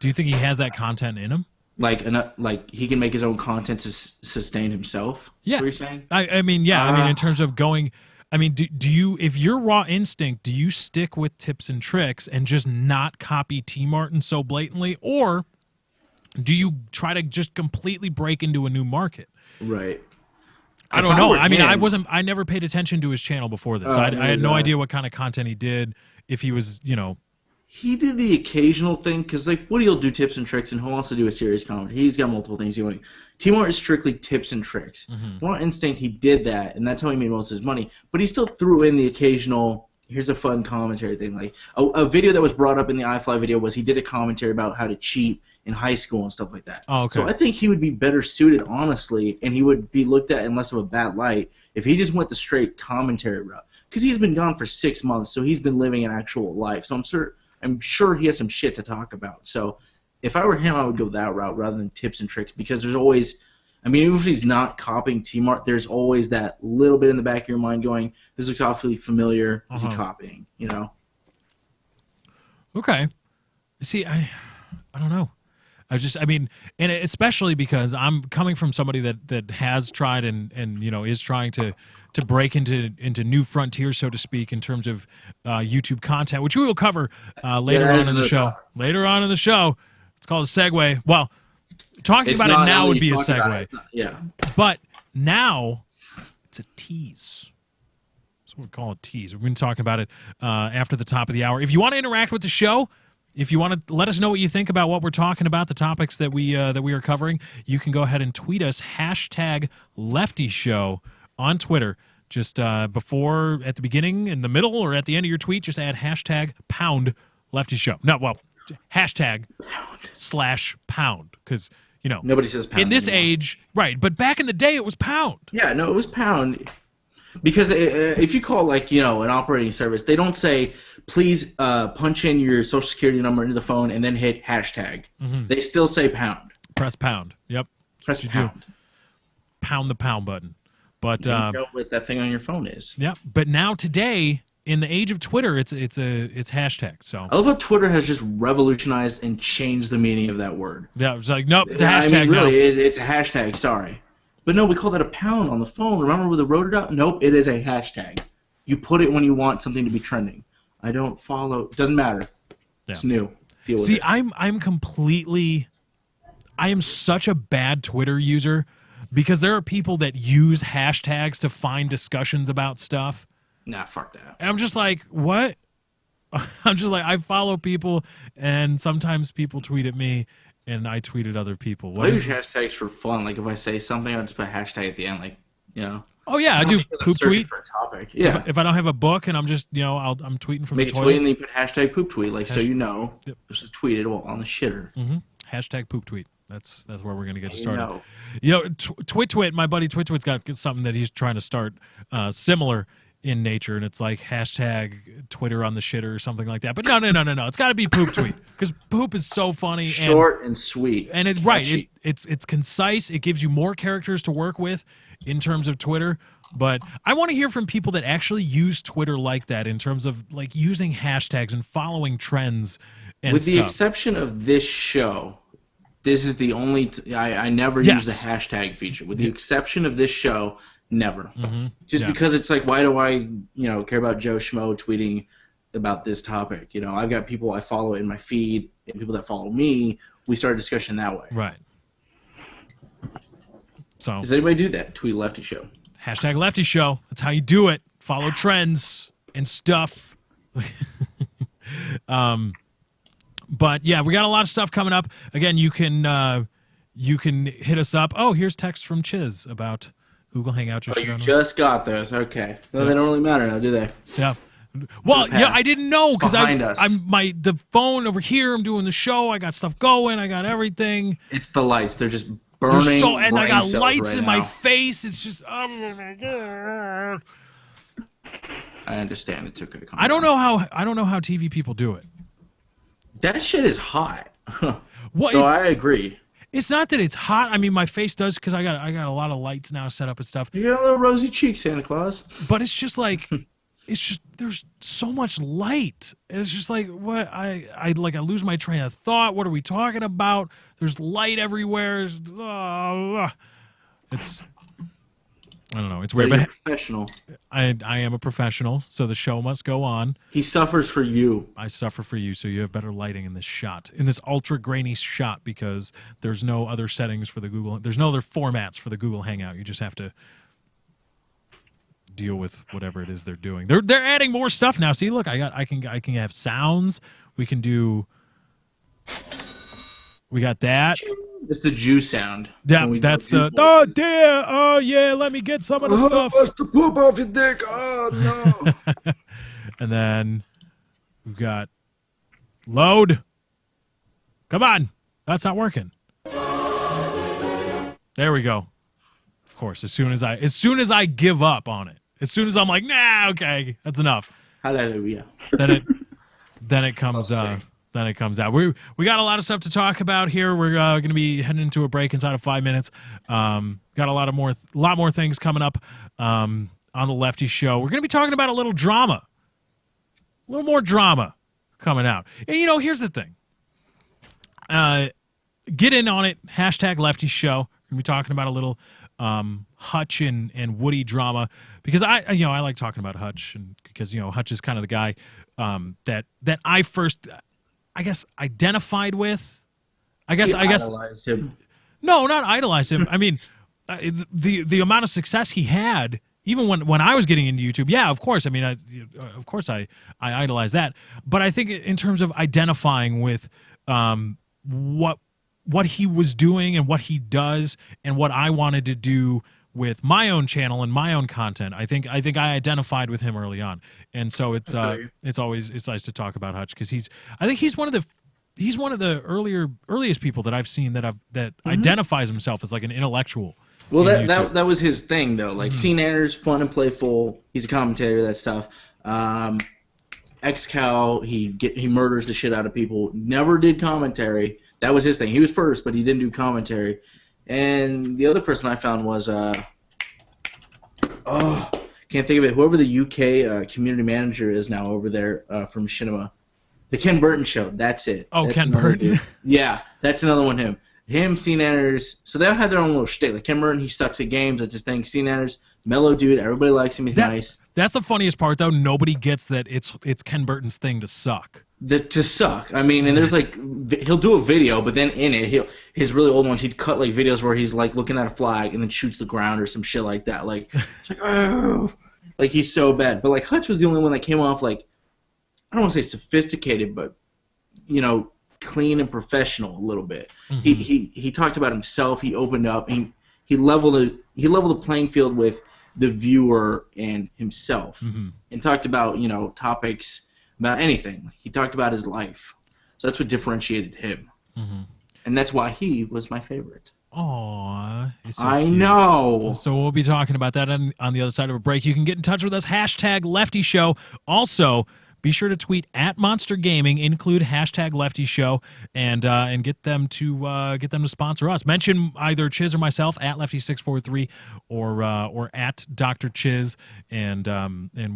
Do you think he has that content in him? Like he can make his own content to sustain himself? Yeah. What you're saying? I mean, in terms of going, I mean, do you, if you're Raw Instinct, do you stick with tips and tricks and just not copy T Martin so blatantly, or do you try to just completely break into a new market? Right. I don't know. I mean, I never paid attention to his channel before this. I had no idea what kind of content he did. If he was, He did the occasional thing because, like, Woody will do tips and tricks, and he'll also do a serious comedy. He's got multiple things doing. T-Mart is strictly tips and tricks. Raw Instinct, he did that, and that's how he made most of his money. But he still threw in the occasional, here's a fun commentary thing. Like, a video that was brought up in the iFly video was he did a commentary about how to cheat in high school and stuff like that. Oh, okay. So I think he would be better suited, honestly, and he would be looked at in less of a bad light if he just went the straight commentary route. Because he's been gone for 6 months, so he's been living an actual life. So I'm sure he has some shit to talk about. So if I were him, I would go that route rather than tips and tricks, because there's always, I mean, even if he's not copying T-Mart, there's always that little bit in the back of your mind going, this looks awfully familiar. Is he copying, you know? Okay. See, I don't know. I mean, and especially because I'm coming from somebody that has tried and you know, is trying to break into new frontiers, so to speak, in terms of YouTube content, which we will cover later on in the show. Later on in the show, it's called a segue. Well, talking about it now would be a segue. Yeah. But now it's a tease. So we'll call it a tease. We're going to talk about it after the top of the hour. If you want to interact with the show, if you want to let us know what you think about what we're talking about, the topics that we are covering, you can go ahead and tweet us, #LeftyShow on Twitter. Just before, at the beginning, in the middle, or at the end of your tweet, just add #LeftyShow. No, well, #/pound, because, you know, Nobody says pound in this anymore. age, right? But back in the day, it was pound. Yeah, no, it was pound. Because if you call, like, you know, an operating service, they don't say, please punch in your social security number into the phone and then hit hashtag. They still say pound. Press pound. Yep. Press That's what you do. pound. Pound the pound button. But You know what that thing on your phone is. yeah. But now today, in the age of Twitter, it's hashtag. So I love how Twitter has just revolutionized and changed the meaning of that word. yeah, it's like, nope, it's a hashtag I mean, really, now. it's a hashtag, sorry. But no, we call that a pound on the phone. Remember when they wrote it up? Nope, it is a hashtag. You put it when you want something to be trending. I don't follow. Doesn't matter. Yeah. It's new. Deal with See, it. I am such a bad Twitter user because there are people that use hashtags to find discussions about stuff. Nah, fuck that. And I'm just like, what? I'm just like, I follow people, and sometimes people tweet at me, and I tweet at other people. I use hashtags for fun. Like, if I say something, I'll just put a hashtag at the end. Like, you know. Oh, yeah, I do Because I'm poop searching tweet. for a topic. Yeah. If I don't have a book and I'm just, you know, I'm tweeting from Make the a tweet toilet. and then you put hashtag poop tweet. Like, so you know. Yep. There's a tweeted on the shitter. Hashtag poop tweet. That's where we're going to get You started. know. You know, Twit, my buddy Twit's got something that he's trying to start similar in nature, and it's like hashtag Twitter on the shitter or something like that. But no. It's got to be poop tweet, because poop is so funny. Short and sweet. And it's right. It's concise. It gives you more characters to work with in terms of Twitter. But I want to hear from people that actually use Twitter like that, in terms of like using hashtags and following trends and With stuff. the exception of this show, this is the only I never use the hashtag feature. With the exception of this show, never. Just because it's like, why do I, care about Joe Schmo tweeting about this topic? I've got people I follow in my feed, and people that follow me. We start a discussion that way. Right. So Does anybody do that? Tweet Lefty Show. hashtag Lefty Show. That's how you do it. Follow trends and stuff. But yeah, we got a lot of stuff coming up. Again, you can hit us up. Oh, here's text from Chiz about Google Hangout. Oh, you just got those. Okay. No, they don't really matter now, do they? Yeah. Well, yeah, I didn't know because behind us. the phone over here. I'm doing the show. I got stuff going. I got everything. It's the lights. They're just burning. And I got brain cells lights right in my now. face. It's just. Oh my God. I understand. It's okay. Calm I don't down. know how TV people do it. That shit is hot. What? So I agree. It's not that it's hot. I mean, my face does because I got a lot of lights now set up and stuff. You got a little rosy cheek, Santa Claus. But it's just like, there's so much light. And it's just like, what I lose my train of thought. What are we talking about? There's light everywhere. It's I don't know. It's weird, But but you're professional. I am a professional, so the show must go on. He suffers for you. I suffer for you, so you have better lighting in this shot, in this ultra grainy shot, because there's no other settings for the Google. There's no other formats for the Google Hangout. You just have to deal with whatever it is they're doing. They're adding more stuff now. See, look, I can have sounds We can do. We got that. It's the Jew sound. Yeah, when we that's do the. Jew Oh voices. dear! Oh yeah! Let me get some of the stuff. What's the poop off your dick? Oh no. And then we've got load. Come on, that's not working. There we go. Of course, as soon as I give up on it, as soon as I'm like, nah, okay, that's enough. Hallelujah. Then it comes out. We got a lot of stuff to talk about here. We're going to be heading into a break inside of 5 minutes. Got a lot more things coming up on the Lefty Show. We're going to be talking about a little drama, a little more drama coming out. And here's the thing. Get in on it. # Lefty Show. We're going to be talking about a little Hutch and Woody drama because I like talking about Hutch and because Hutch is kind of the guy that I first identified with. I guess Idolized him. no, not idolize him. I mean, the amount of success he had, even when I was getting into YouTube. Yeah, of course. I mean, I idolize that. But I think in terms of identifying with what he was doing and what he does and what I wanted to do with my own channel and my own content, I think I identified with him early on, and so it's nice to talk about Hutch because he's one of the earliest people that I've seen that identifies himself as like an intellectual. Well, in that was his thing though. Like Scene Enters, fun and playful. He's a commentator, that stuff. XCal, he murders the shit out of people. Never did commentary. That was his thing. He was first, but he didn't do commentary. And the other person I found was can't think of it. Whoever the UK community manager is now over there from Machinima. The Ken Burton Show. That's it. Oh, That's Ken another Burton. dude. Yeah, that's another one. Him, Scene Enters. So they all had their own little shtick. Like Ken Burton, he sucks at games. That's his thing. Scene Enters, mellow dude. Everybody likes him. He's nice. That's the funniest part, though. Nobody gets that it's Ken Burton's thing to suck. To suck. I mean, and there's like he'll do a video, but then in it, his really old ones, he'd cut like videos where he's like looking at a flag and then shoots the ground or some shit like that. Like it's like oh, like he's so bad. But like Hutch was the only one that came off like I don't want to say sophisticated, but clean and professional a little bit. Mm-hmm. He talked about himself. He opened up. He leveled the playing field with the viewer and himself, and talked about topics. About anything. He talked about his life. So that's what differentiated him. And that's why he was my favorite. Aww. So I cute. know. So we'll be talking about that on the other side of a break. You can get in touch with us, # Lefty Show. Also, be sure to tweet at Monster Gaming, include # Lefty Show, and get them to sponsor us. Mention either Chiz or myself at Lefty643 or at Dr. Chiz, and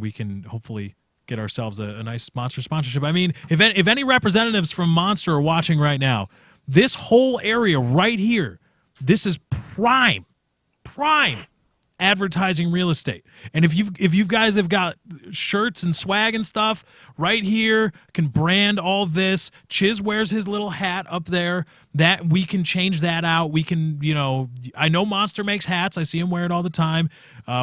we can hopefully get ourselves a nice Monster sponsorship. I mean, if any representatives from Monster are watching right now, this whole area right here, this is prime advertising real estate. And if you guys have got shirts and swag and stuff right here, can brand all this. Chiz wears his little hat up there. That we can change that out. We can, I know Monster makes hats. I see him wear it all the time.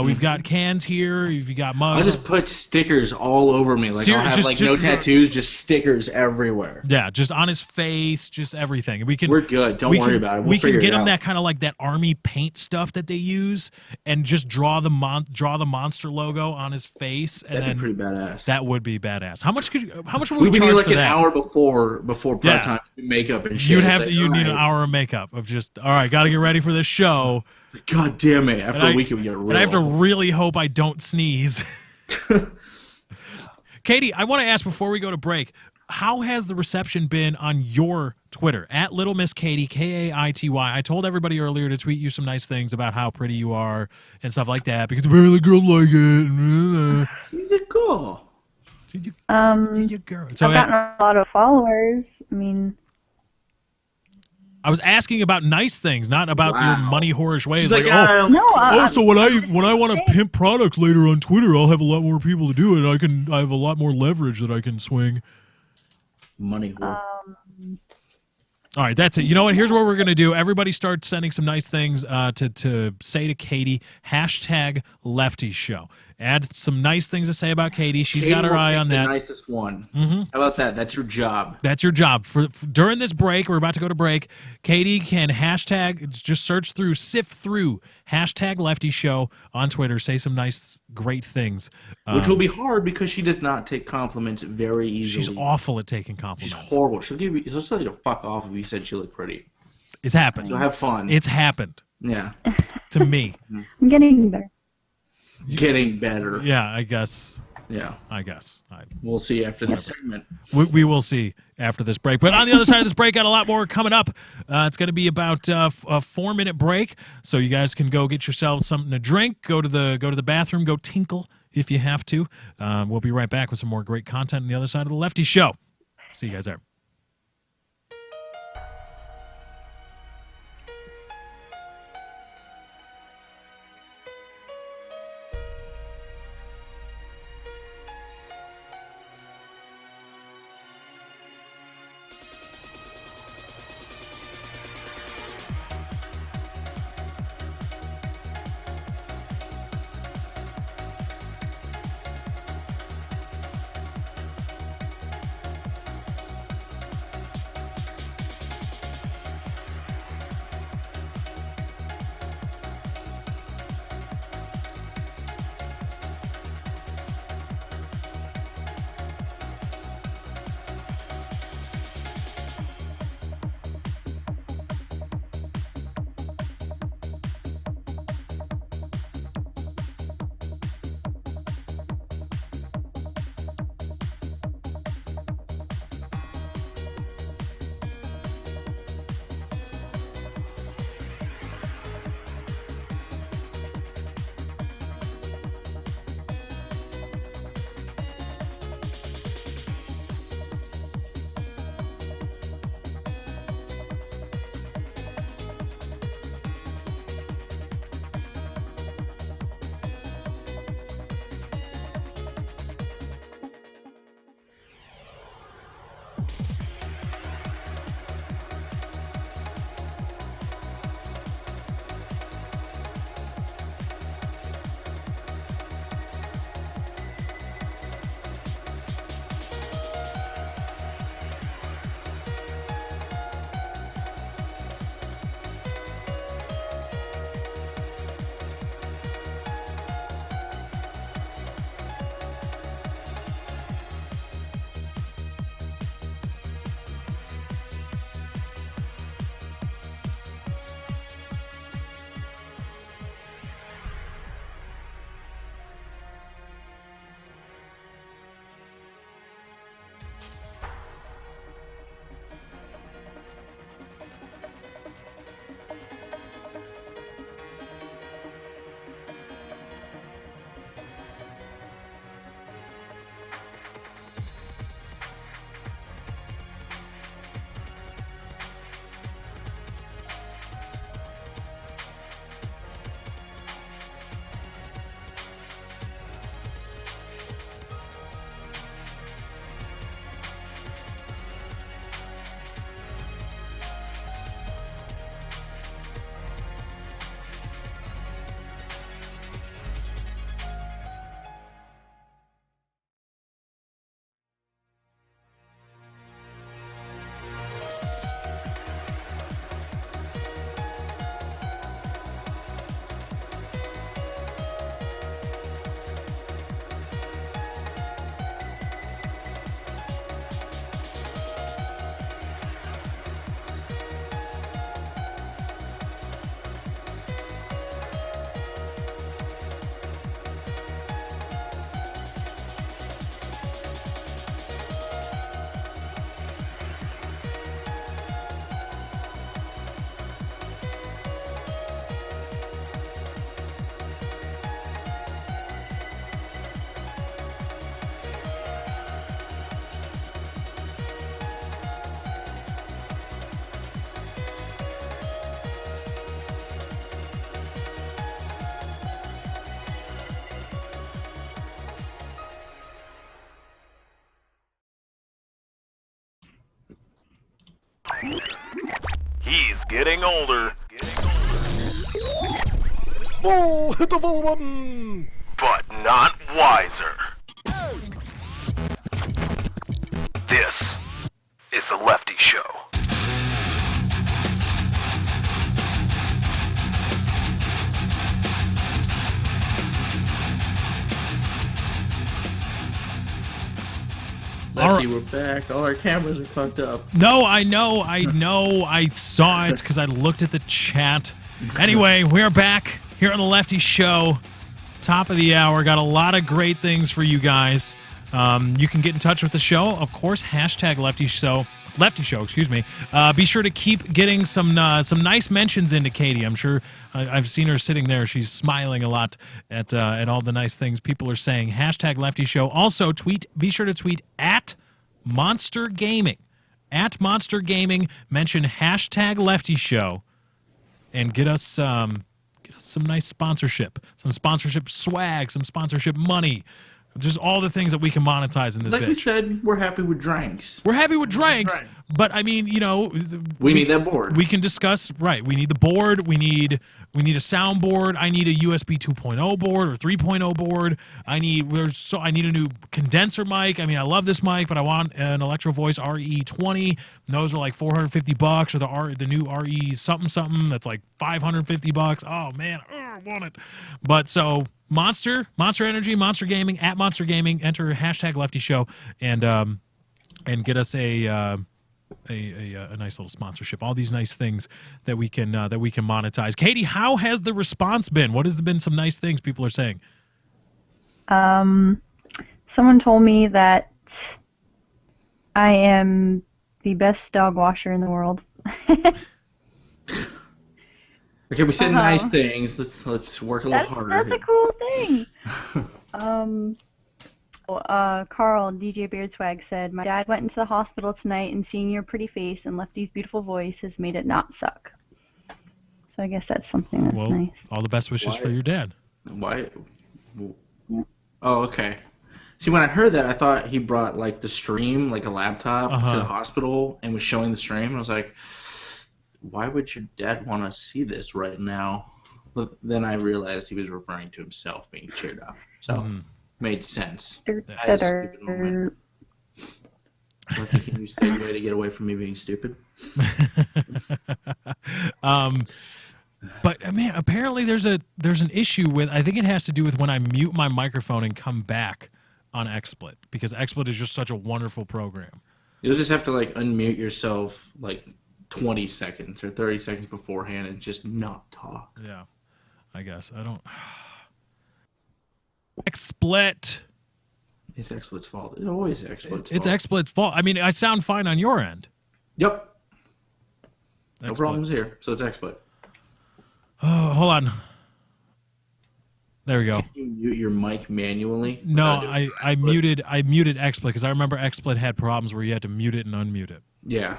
We've got cans here. You got mugs. I just put stickers all over me. Like I'll have no tattoos, just stickers everywhere. Yeah, just on his face, just everything. We're good. Don't worry about it. We can get him that kind of like that army paint stuff that they use, and just draw the Monster logo on his face. And That'd be pretty badass. That would be badass. How much would we we need charge like for an that? hour before prep time, makeup and shit. You need an hour of makeup of just all right. Got to get ready for this show. God damn it! After a week, it would get real. And I have to really hope I don't sneeze. Katie, I want to ask before we go to break, how has the reception been on your Twitter at Little Miss Katie Kaity? I told everybody earlier to tweet you some nice things about how pretty you are and stuff like that because apparently girls like it. She's a girl. She's a girl. So I've gotten a lot of followers. I mean, I was asking about nice things, not about your money whorish ways. She's like, no. So when I want to pimp products later on Twitter, I'll have a lot more people to do it. I have a lot more leverage that I can swing. Money whore. All right, that's it. You know what? Here's what we're going to do. Everybody start sending some nice things to say to Katie, # Lefty Show. Add some nice things to say about Katie. She's Katie got her will eye pick on the that. nicest one. How about that? That's your job. That's your job. For during this break, we're about to go to break. Katie can just sift through hashtag Lefty Show on Twitter. Say some nice, great things. Which will be hard because she does not take compliments very easily. She's awful at taking compliments. She's horrible. She'll tell you to fuck off if you said she looked pretty. It's happened. So have fun. It's happened Yeah. to me. I'm getting there. Getting better. Yeah, I guess. Yeah. We'll see after this segment. We will see after this break. But on the other side of this break, got a lot more coming up. It's going to be about a 4-minute break, so you guys can go get yourselves something to drink, go to the bathroom, go tinkle if you have to. We'll be right back with some more great content on the other side of the Lefty Show. See you guys there. He's getting older, Oh, hit the volume button! but not wiser. This is the Lefty Show. Lefty, we're back. All our cameras are fucked up. No, I know. I saw it because I looked at the chat. Anyway, we're back here on the Lefty Show. Top of the hour. Got a lot of great things for you guys. You can get in touch with the show. Of course, hashtag Lefty Show. Lefty Show, excuse me. Be sure to keep getting some nice mentions into Katie. I'm sure I've seen her sitting there. She's smiling a lot at all the nice things people are saying. Hashtag Lefty Show. Also, tweet. Be sure to tweet at Monster Gaming. At Monster Gaming. Mention hashtag Lefty Show, and get us some nice sponsorship, some sponsorship swag, some sponsorship money. Just all the things that we can monetize in this Like bitch. we said, we're happy with drinks. We're happy with drinks, but I mean, you know, We need that board. we can discuss. Right, we need the board. We need a soundboard. I need a USB 2.0 board or 3.0 board. I need a new condenser mic. I mean, I love this mic, but I want an Electro Voice RE20. Those are like $450, or the new RE something that's like $550. Oh man, I want it. But so Monster Energy, Monster Gaming, at Monster Gaming. Enter hashtag Lefty Show and get us a nice little sponsorship. All these nice things that we can monetize. Katie, how has the response been? What has been some nice things people are saying? Someone told me that I am the best dog washer in the world. Okay, we said nice things. Let's work a little harder. That's here. a cool thing. Carl, DJ Beardswag said, my dad went into the hospital tonight, and seeing your pretty face and Lefty's beautiful voice has made it not suck. So I guess that's something that's nice. All the best wishes for your dad. Why? Yeah. Oh, okay. See, when I heard that, I thought he brought like the stream, like a laptop, to the hospital and was showing the stream. And I was like, why would your dad want to see this right now? But then I realized he was referring to himself being cheered up. So made sense. I had a stupid moment. I think he used a way to get away from me being stupid. But man, apparently there's an issue with. I think it has to do with when I mute my microphone and come back on XSplit, because XSplit is just such a wonderful program. You'll just have to like unmute yourself like 20 seconds or 30 seconds beforehand and just not talk. Yeah, I guess I don't. XSplit. It's XSplit's fault. It's always XSplit's fault. It's XSplit's fault. I mean, I sound fine on your end. Yep. No XSplit. problems here. So it's XSplit. Oh, hold on. There we go. Can you mute your mic manually? No, I muted XSplit because I remember XSplit had problems where you had to mute it and unmute it. Yeah,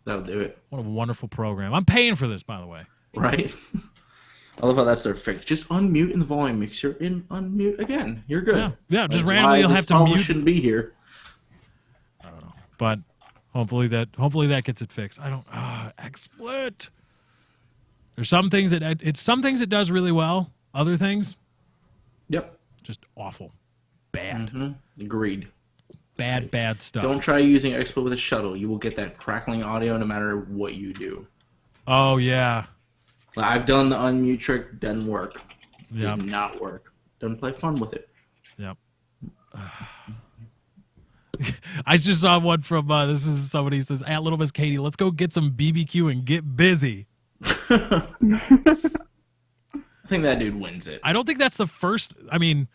that'll do it. What a wonderful program. I'm paying for this, by the way. Right? I love how that's their fix. Just unmute in the volume mixer and unmute again. You're good. Yeah. Just Like, randomly you'll this have to probably mute. shouldn't be here. I don't know, but hopefully that gets it fixed. I don't. XSplit. There's some things it does really well. Other things, Yep. just awful, bad, Agreed. bad stuff. Don't try using XSplit with a shuttle. You will get that crackling audio no matter what you do. Oh yeah. Like, I've done the unmute trick. Doesn't work. Yep. Did not work. Doesn't play fun with it. Yep. I just saw one from this is somebody who says, at Little Miss Katie, let's go get some BBQ and get busy. I think that dude wins it. I don't think that's the first. I mean,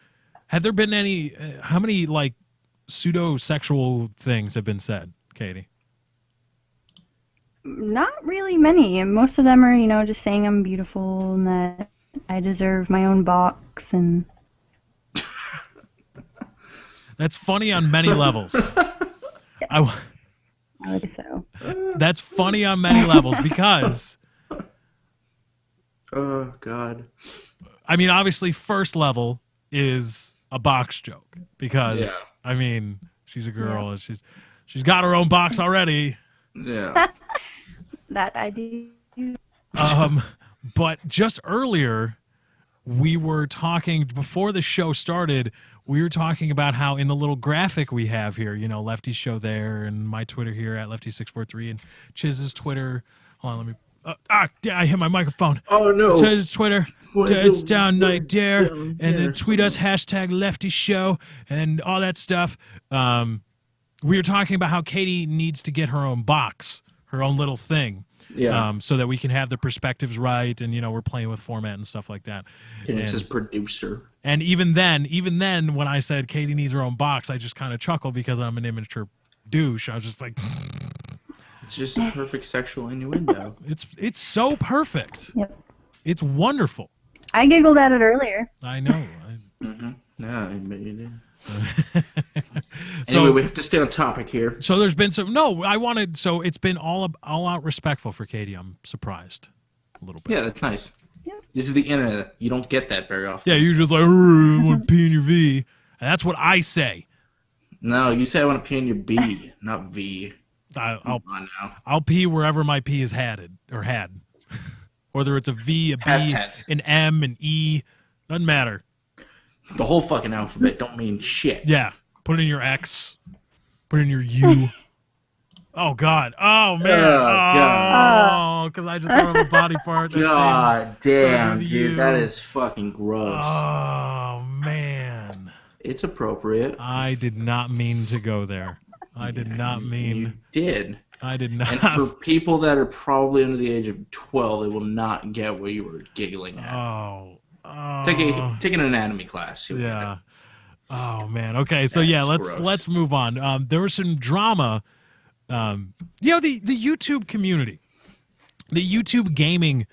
have there been any? How many like pseudo-sexual things have been said, Katie? Not really many, and most of them are, just saying I'm beautiful and that I deserve my own box, and That's funny on many levels. I would say so. That's funny on many levels because, Oh, God. I mean, obviously, first level is a box joke because, Yeah. I mean, she's a girl and she's got her own box already. Yeah. That I do. But just earlier, we were talking before the show started. We were talking about how in the little graphic we have here, you know, Lefty's show there, and my Twitter here at Lefty643, and Chiz's Twitter. Hold on, let me. I hit my microphone. Oh no! Chiz's Twitter. It's down right there, down and there then tweet us #Lefty Show and all that stuff. We were talking about how Katie needs to get her own box, her own little thing. Yeah. So that we can have the perspectives right, and, you know, we're playing with format and stuff like that. And it's his producer. And even then, when I said Katie needs her own box, I just kind of chuckled because I'm an immature douche. I was just like, It's just a perfect sexual innuendo. it's so perfect. Yep. It's wonderful. I giggled at it earlier. I know. Yeah, I bet you did. So- Anyway, we have to stay on topic here. So there's been some. No, I wanted. So it's been all out respectful for Katie. I'm surprised a little bit. Yeah, that's nice. Yeah. This is the internet. You don't get that very often. Yeah, you're just like, I want to pee in your V. And that's what I say. No, you say I want to pee in your B, not V. I'll Come on now. I'll pee wherever my pee is had. Whether it's a V, a B, Past tense. an M, an E, doesn't matter. The whole fucking alphabet don't mean shit. Yeah, put it in your X, put it in your U. Oh God! Oh man! God. Oh, because I just thought of a body part. That's God damn, to dude, you. that is fucking gross. Oh man! It's appropriate. I did not mean to go there. I did not You mean. did. I did And not. for people that are probably under the age of 12, they will not get what you were giggling at. Oh. Take an anatomy class. You'll get Yeah. it. Oh man. Okay. So yeah, That's gross. let's move on. There was some drama. The YouTube community, the YouTube gaming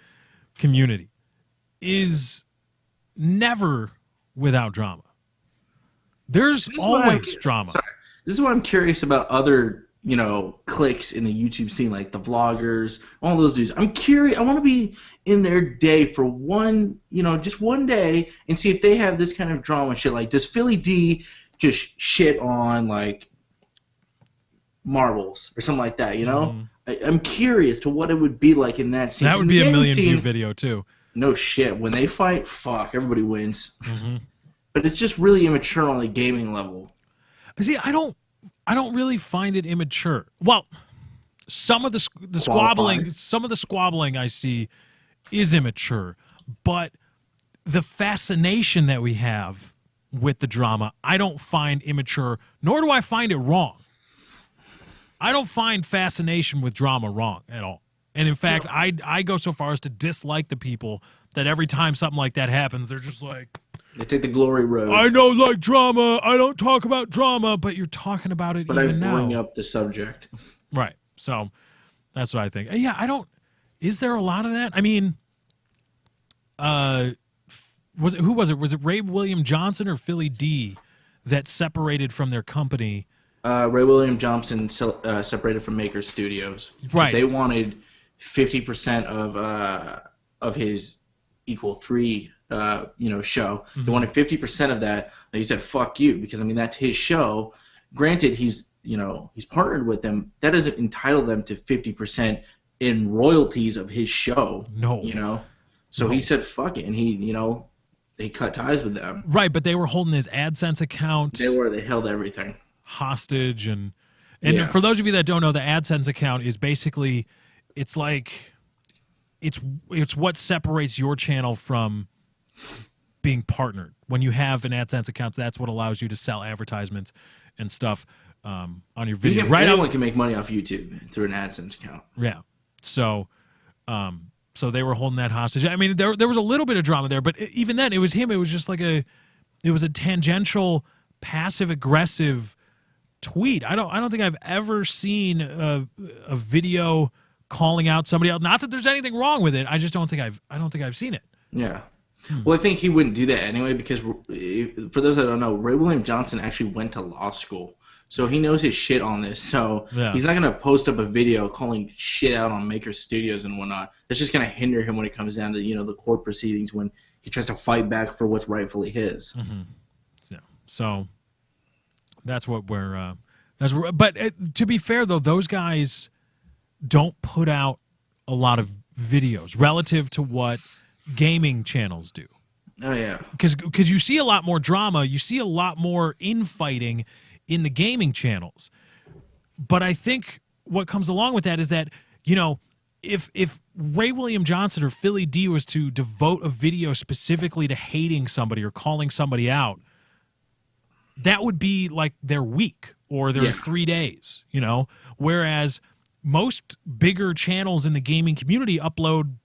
community, is never without drama. There's This is what I'm- always drama. Sorry. This is why I'm curious about other, cliques in the YouTube scene, like the vloggers, all those dudes. I'm curious. I want to be in their day for just one day and see if they have this kind of drama shit. Like, does Philly D just shit on, like, marbles or something like that, I'm curious to what it would be like in that scene. That would In be the a gaming million view scene, video too. No shit. When they fight, fuck, everybody wins. Mm-hmm. But it's just really immature on the gaming level. See, I don't really find it immature. Well, some of the squabbling, I see is immature, but the fascination that we have with the drama, I don't find immature, nor do I find it wrong. I don't find fascination with drama wrong at all. And in fact, I go so far as to dislike the people that every time something like that happens, they're just like, They take the glory road. I don't like drama. I don't talk about drama, but you're talking about it But I even bring now. up the subject. Right. So that's what I think. Yeah, I don't. Is there a lot of that? I mean, who was it? Was it Ray William Johnson or Philly D that separated from their company? Ray William Johnson separated from Maker Studios. Because Right. They wanted 50% of his Equal 3 show. Mm-hmm. They wanted 50% of that. And he said, fuck you, because that's his show. Granted, he's partnered with them. That doesn't entitle them to 50% in royalties of his show. No. So he said, fuck it. And they cut ties with them. Right, but they were holding his AdSense account They held everything. hostage, and Yeah. for those of you that don't know, the AdSense account is basically it's what separates your channel from being partnered. When you have an AdSense account, that's what allows you to sell advertisements and stuff on your video. Anyone can make money off YouTube through an AdSense account. Yeah. So, so they were holding that hostage. I mean, there was a little bit of drama there, but even then, it was him. It was just like it was a tangential, passive aggressive tweet. I don't think I've ever seen a video calling out somebody else. Not that there's anything wrong with it. I just don't think I've seen it. Yeah. Well, I think he wouldn't do that anyway because, for those that don't know, Ray William Johnson actually went to law school. So he knows his shit on this. So Yeah. he's not going to post up a video calling shit out on Maker Studios and whatnot. That's just going to hinder him when it comes down to, the court proceedings when he tries to fight back for what's rightfully his. Yeah. So that's what we're. But to be fair, though, those guys don't put out a lot of videos relative to what gaming channels do. Oh yeah. Because you see a lot more drama, you see a lot more infighting in the gaming channels. But I think what comes along with that is that, you know, if Ray William Johnson or Philly D was to devote a video specifically to hating somebody or calling somebody out, that would be like their week or their 3 days, you know? Whereas most bigger channels in the gaming community upload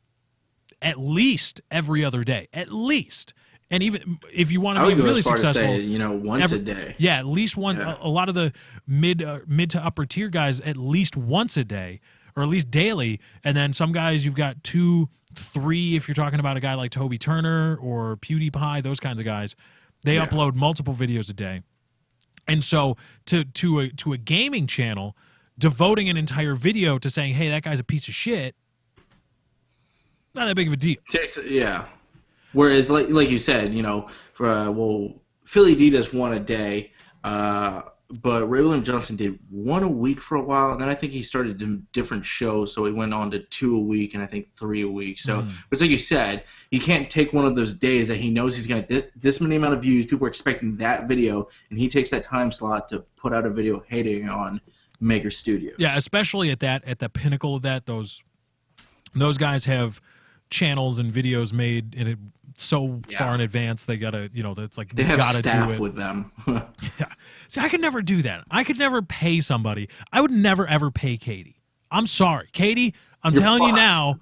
at least every other day, at least. And even if you want to be really successful, to say, you know, once a day. Yeah, at least one. Yeah. A lot of the mid to upper tier guys, at least once a day, or at least daily. And then some guys, you've got 2, 3. If you're talking about a guy like Toby Turner or PewDiePie, those kinds of guys, they upload multiple videos a day. And so to a gaming channel, devoting an entire video to saying, "Hey, that guy's a piece of shit," not that big of a deal. Yeah. Whereas, like you said, you know, Philly D does one a day, but Ray William Johnson did one a week for a while, and then I think he started doing different shows, so he went on to 2 a week and I think 3 a week. So it's like you said, he can't take one of those days that he knows he's going to this many amount of views, people are expecting that video, and he takes that time slot to put out a video hating on Maker Studios. Yeah, especially at the pinnacle of that, those guys have channels and videos made in it so far in advance. They gotta, you know, that's like they have gotta staff do it with them. Yeah. See, I could never do that. I could never pay somebody. I would never ever pay Katie. I'm sorry, Katie. I'm telling you now.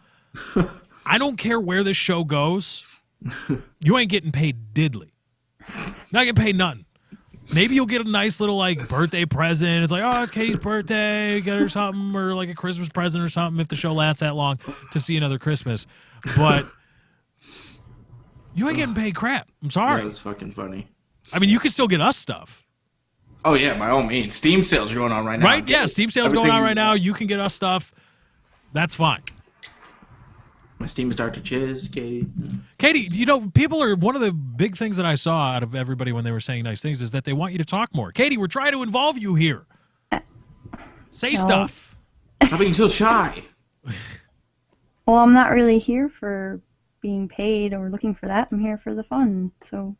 I don't care where this show goes. You ain't getting paid diddly. Not getting paid nothing. Maybe you'll get a nice little like birthday present. It's like, oh, it's Katie's birthday. Get her something, or like a Christmas present or something if the show lasts that long to see another Christmas. But you ain't getting paid crap. I'm sorry. Yeah, that's fucking funny. I mean, you can still get us stuff. Oh yeah, by all means. Steam sales are going on right now. Right? Yeah, Steam sales going on right now. You can get us stuff. That's fine. My Steam is Dr. Chiz, Katie. Katie, you know, people are, one of the big things that I saw out of everybody when they were saying nice things is that they want you to talk more. Katie, we're trying to involve you here. Say stuff. Stop being so shy. Well, I'm not really here for being paid or looking for that. I'm here for the fun. So.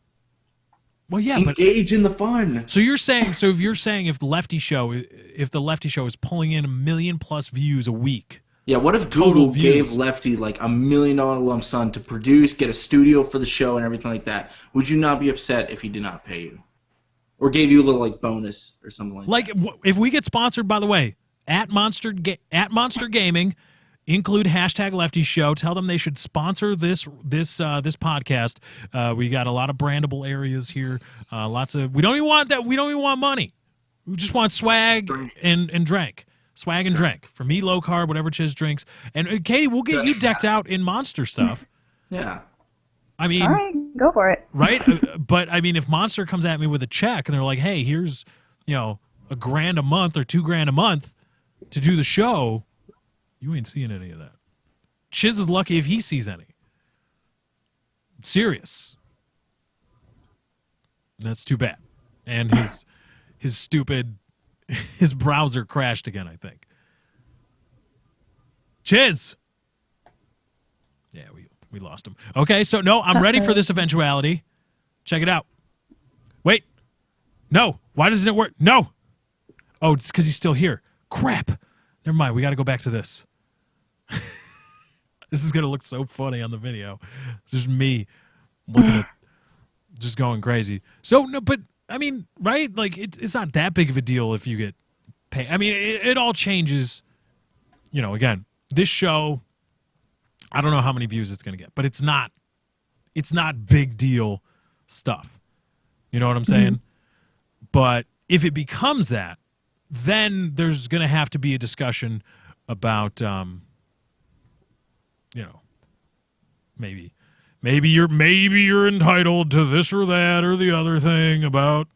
Well, yeah, engage in the fun. So you're saying, if the Lefty show is pulling in 1 million+ views a week. Yeah, what if Google gave Lefty like $1 million lump sum to produce, get a studio for the show, and everything like that? Would you not be upset if he did not pay you, or gave you a little like bonus or something like that? Like if we get sponsored, by the way, at Monster Gaming, include #Lefty Show. Tell them they should sponsor this podcast. We got a lot of brandable areas here. Lots of we don't even want that. We don't even want money. We just want swag and drink. Swag and drink. For me, low carb, whatever Chiz drinks. And Katie, we'll get you decked out in Monster stuff. Yeah. I mean, all right, go for it. Right? But I mean, if Monster comes at me with a check and they're like, "Hey, here's, you know, $1,000 a month or $2,000 a month to do the show," you ain't seeing any of that. Chiz is lucky if he sees any. Serious. That's too bad. And his stupid. His browser crashed again, I think. Chiz! Yeah, we lost him. Okay, so no, I'm ready for this eventuality. Check it out. Wait. No. Why doesn't it work? No. Oh, it's because he's still here. Crap. Never mind. We got to go back to this. This is going to look so funny on the video. It's just me looking at, just going crazy. So, no, but I mean, right? Like, it's not that big of a deal if you get paid. I mean, it all changes. You know, again, this show, I don't know how many views it's going to get, but it's not big deal stuff. You know what I'm saying? But if it becomes that, then there's going to have to be a discussion about, you know, maybe you're entitled to this or that or the other thing about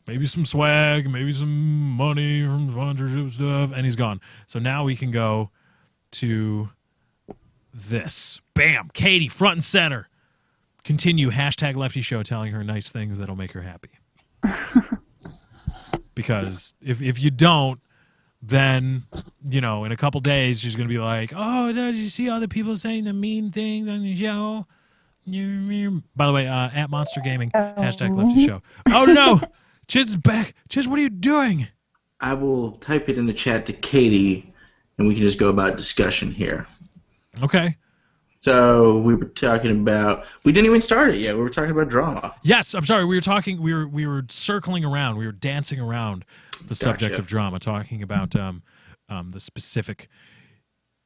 maybe some swag, maybe some money from sponsorship stuff, and he's gone. So now we can go to this. Bam! Katie, front and center. Continue #Lefty Show, telling her nice things that'll make her happy. Because if you don't, then, you know, in a couple days, she's going to be like, "Oh, did you see all the people saying the mean things on the show?" By the way, at Monster Gaming, Oh. #Lefty Show. Oh no, Chiz is back. Chiz, what are you doing? I will type it in the chat to Katie, and we can just go about discussion here. Okay. So we were talking about. We didn't even start it yet. We were talking about drama. Yes, I'm sorry. We were talking. We were circling around. We were dancing around the subject of drama, talking about the specific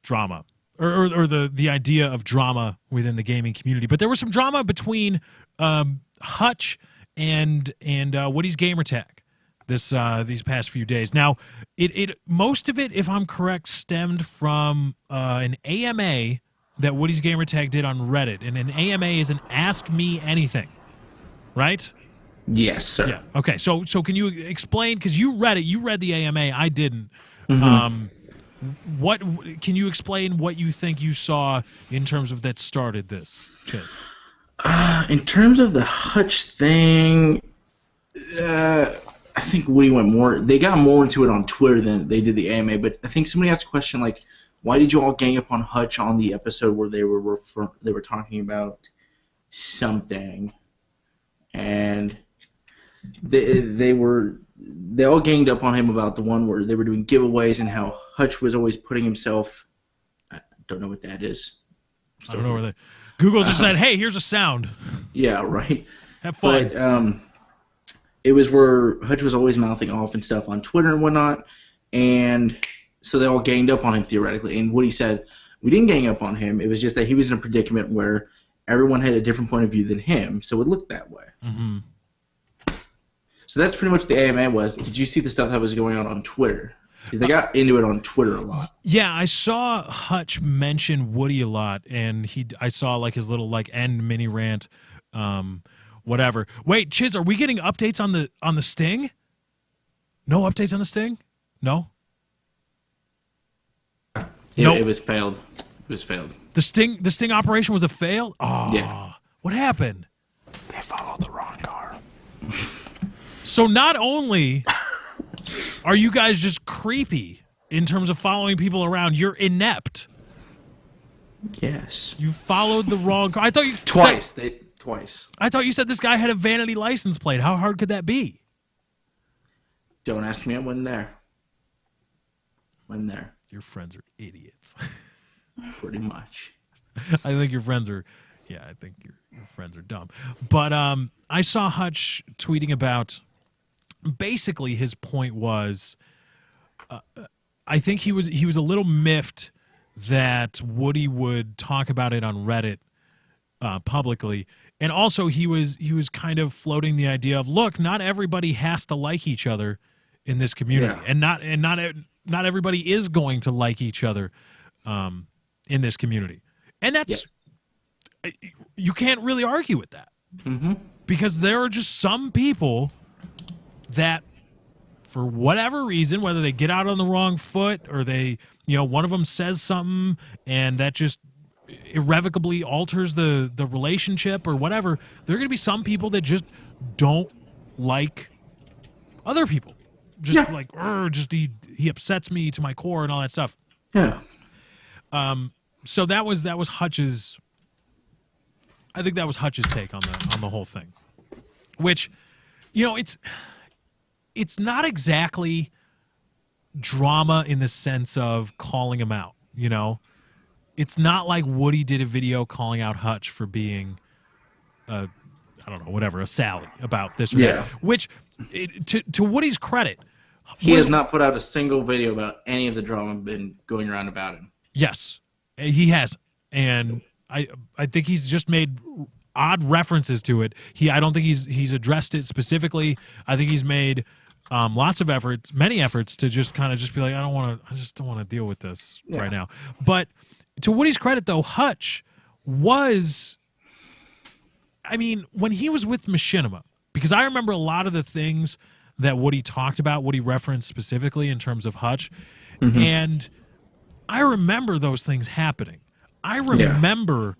drama or the idea of drama within the gaming community. But there was some drama between Hutch and Woody's Gamertag these past few days. Now, it most of it, if I'm correct, stemmed from an AMA that Woody's Gamertag did on Reddit, and an AMA is an Ask Me Anything, right? Yes, sir. Yeah. Okay. So can you explain? Because you read it. You read the AMA. I didn't. What can you explain? What you think you saw in terms of that started this? Chiz. In terms of the Hutch thing, I think Woody went more. They got more into it on Twitter than they did the AMA. But I think somebody asked a question like, "Why did you all gang up on Hutch on the episode where they were talking about something?" And they all ganged up on him about the one where they were doing giveaways and how Hutch was always putting himself. I don't know what that is. I don't know where Google just said, "Hey, here's a sound." Yeah, right. Have fun. But it was where Hutch was always mouthing off and stuff on Twitter and whatnot, and so they all ganged up on him theoretically. And Woody said, "We didn't gang up on him. It was just that he was in a predicament where everyone had a different point of view than him, so it looked that way." Mm-hmm. So that's pretty much what the AMA was. Did you see the stuff that was going on Twitter? 'Cause they got into it on Twitter a lot. Yeah, I saw Hutch mention Woody a lot, and I saw like his little like end mini rant, whatever. Wait, Chiz, are we getting updates on the Sting? No updates on the Sting? No. It was failed. It was failed. The Sting operation was a fail? Oh, Yeah. What happened? They followed the wrong car. So not only are you guys just creepy in terms of following people around, you're inept. Yes. You followed the wrong car. I thought you Twice. Twice. I thought you said this guy had a vanity license plate. How hard could that be? Don't ask me. I wasn't there. Wasn't there. Your friends are idiots. Pretty much. I think your friends are, I think your friends are dumb. But I saw Hutch tweeting about, basically his point was, I think he was a little miffed that Woody would talk about it on Reddit publicly, and also he was kind of floating the idea of, look, not everybody has to like each other in this community, and not everybody is going to like each other in this community, and that's you can't really argue with that, because there are just some people that, for whatever reason, whether they get out on the wrong foot or they, one of them says something and that just irrevocably alters the relationship or whatever, there are going to be some people that just don't like other people. Just like, he upsets me to my core and all that stuff. Yeah. So that was Hutch's. I think that was Hutch's take on the whole thing, which, it's not exactly drama in the sense of calling him out, It's not like Woody did a video calling out Hutch for being, I don't know, whatever, a Sally about this or that. Which, to Woody's credit, he has not put out a single video about any of the drama been going around about him. Yes, he has, and I think he's just made odd references to it. I don't think he's addressed it specifically. I think he's made many efforts to just kind of just be like, I just don't want to deal with this right now. But to Woody's credit, though, Hutch was, when he was with Machinima, because I remember a lot of the things that Woody talked about, Woody referenced specifically in terms of Hutch, and I remember those things happening. I remember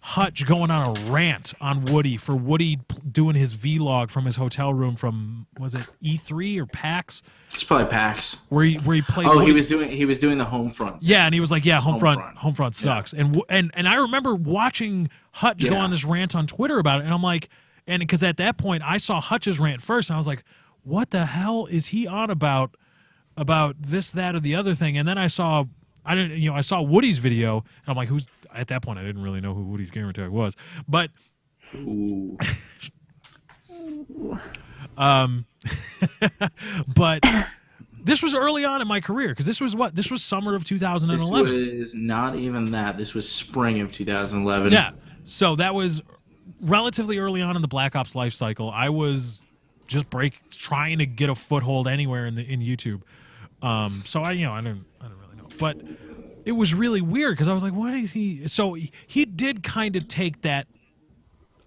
Hutch going on a rant on Woody for Woody doing his vlog from his hotel room from, was it E3 or PAX? It's probably PAX. Where he played. Oh, Woody. he was doing the home front. Yeah, and he was like, "Yeah, home front sucks." Yeah. And I remember watching Hutch go on this rant on Twitter about it, and I'm like, and because at that point I saw Hutch's rant first, and I was like, "What the hell is he on about this, that, or the other thing?" And then I saw Woody's video, and I'm like, "Who's?" At that point, I didn't really know who Woody's gamer tag was, but. Ooh. But this was early on in my career because this was summer of 2011. This was not even that. This was spring of 2011. Yeah, so that was relatively early on in the Black Ops life cycle. I was just trying to get a foothold anywhere in YouTube. So I didn't really know, but it was really weird because I was like, what is he? So he did kind of take that.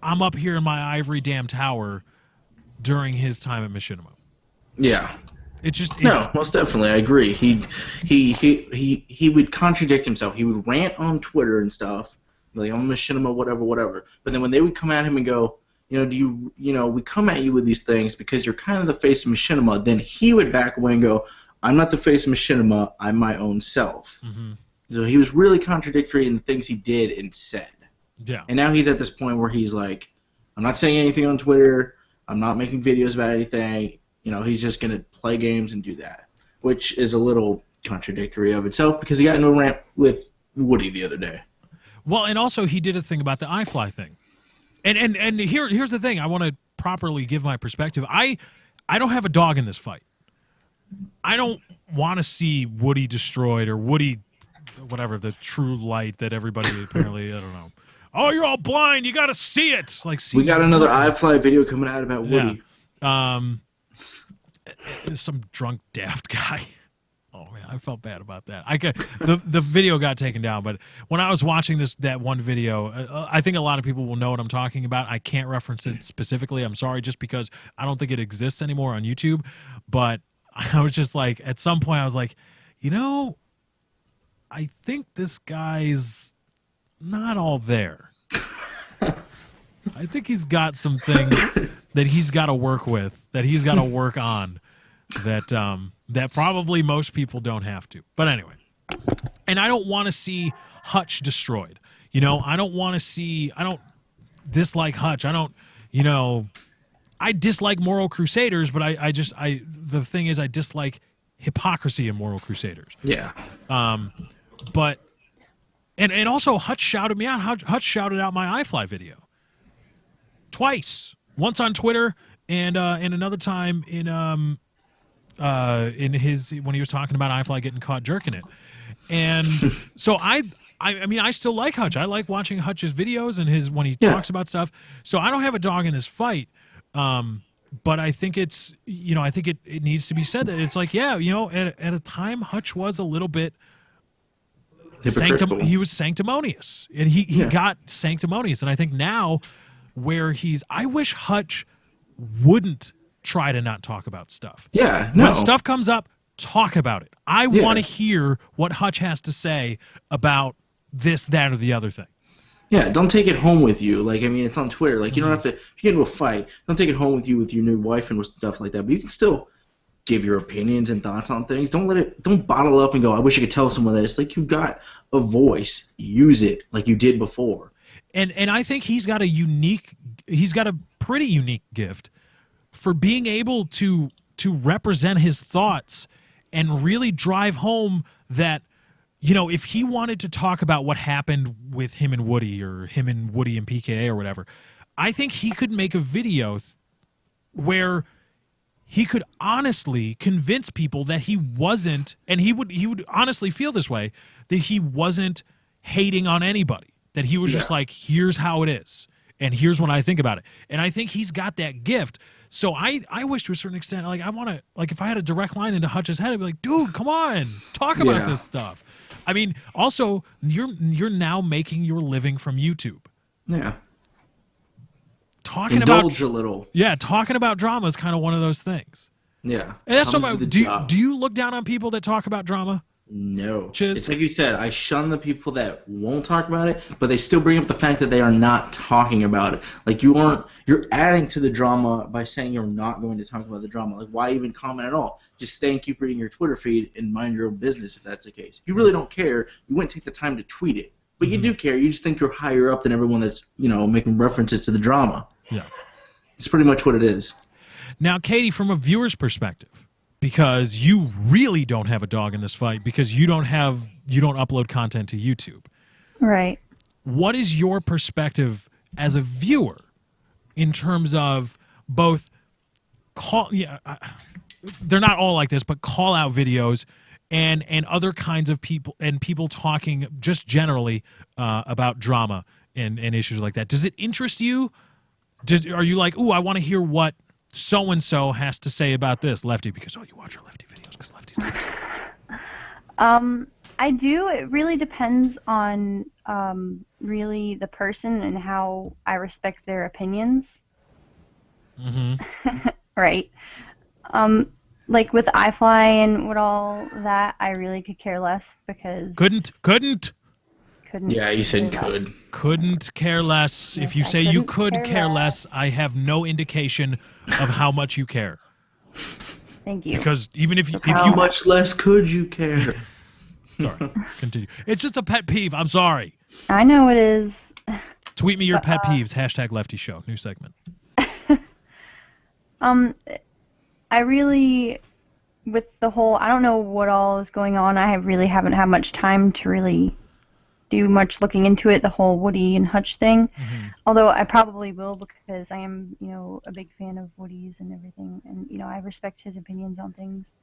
I'm up here in my ivory dam tower during his time at Machinima. Yeah. No, most definitely, I agree. He would contradict himself. He would rant on Twitter and stuff, like I'm a Machinima, whatever. But then when they would come at him and go, we come at you with these things because you're kind of the face of Machinima, then he would back away and go, I'm not the face of Machinima, I'm my own self. Mm-hmm. So he was really contradictory in the things he did and said. Yeah. And now he's at this point where he's like, I'm not saying anything on Twitter. I'm not making videos about anything. He's just going to play games and do that, which is a little contradictory of itself because he got into a rant with Woody the other day. Well, and also he did a thing about the iFly thing. And here's the thing. I want to properly give my perspective. I don't have a dog in this fight. I don't want to see Woody destroyed or Woody, whatever, the true light that everybody apparently, I don't know. Oh, you're all blind. You got to see it. We got another iFly video coming out about Woody. Yeah. Some drunk daft guy. Oh man, I felt bad about that. The video got taken down, but when I was watching that one video, I think a lot of people will know what I'm talking about. I can't reference it specifically. I'm sorry, just because I don't think it exists anymore on YouTube. But I was just like, at some point, I was like, I think this guy's not all there. I think he's got some things that he's got to work with, that he's got to work on, that probably most people don't have to. But anyway, and I don't want to see Hutch destroyed. I don't dislike Hutch. I dislike Moral Crusaders, but the thing is I dislike hypocrisy in Moral Crusaders. Yeah. But and also Hutch shouted me out. Hutch shouted out my iFly video twice. Once on Twitter and another time in his when he was talking about iFly getting caught jerking it. And so I still like Hutch. I like watching Hutch's videos and when he talks about stuff. So I don't have a dog in this fight. But I think it's I think it needs to be said that it's like, at a time Hutch was a little bit he was sanctimonious, and he got sanctimonious. And I think now where I wish Hutch wouldn't try to not talk about stuff. Yeah, no. When stuff comes up, talk about it. I want to hear what Hutch has to say about this, that, or the other thing. Yeah, don't take it home with you. It's on Twitter. You don't have to, if you get into a fight, don't take it home with you with your new wife and stuff like that. But you can still give your opinions and thoughts on things. Don't bottle up and go, I wish I could tell someone this. You've got a voice. Use it like you did before. And I think he's got a pretty unique gift for being able to represent his thoughts and really drive home that, if he wanted to talk about what happened with him and Woody or him and Woody and PKA or whatever, I think he could make a video where he could honestly convince people that he wasn't, and he would honestly feel this way, that he wasn't hating on anybody, that he was just like, here's how it is, and here's what I think about it. And I think he's got that gift. So I wish to a certain extent, I want to, if I had a direct line into Hutch's head, I'd be like, dude, come on, talk about this stuff. Also, you're now making your living from YouTube. Yeah. Indulge a little. Yeah, talking about drama is kind of one of those things. Yeah. And that's what do you look down on people that talk about drama? No. Just- It's like you said, I shun the people that won't talk about it, but they still bring up the fact that they are not talking about it. Like you're adding to the drama by saying you're not going to talk about the drama. Like why even comment at all? Just stay and keep reading your Twitter feed and mind your own business if that's the case. If you really don't care, you wouldn't take the time to tweet it. But you do care. You just think you're higher up than everyone that's, making references to the drama. Yeah. It's pretty much what it is. Now, Katie, from a viewer's perspective, because you really don't have a dog in this fight because you don't upload content to YouTube. Right. What is your perspective as a viewer in terms of both they're not all like this, but call out videos and other kinds of people and people talking just generally about drama and issues like that. Does it interest you? Are you like, ooh, I want to hear what so-and-so has to say about this, Lefty, because, you watch our Lefty videos because Lefty's nice. I do. It really depends on really the person and how I respect their opinions. Mm-hmm. Right. Like with iFly and with all that, I really could care less because... Couldn't. Yeah, you said care could. less. Couldn't care less. Yes, If you I say you couldn't could care less, I have no indication of how much you care. Thank you. Because even if How you much less could you care? sorry, continue. It's just a pet peeve. I'm sorry. I know it is. Tweet me your pet peeves. # Lefty Show. New segment. I really, with the whole, I don't know what all is going on. I really haven't had much time to really do much looking into it, the whole Woody and Hutch thing. Mm-hmm. Although I probably will because I am, a big fan of Woody's and everything. And, I respect his opinions on things.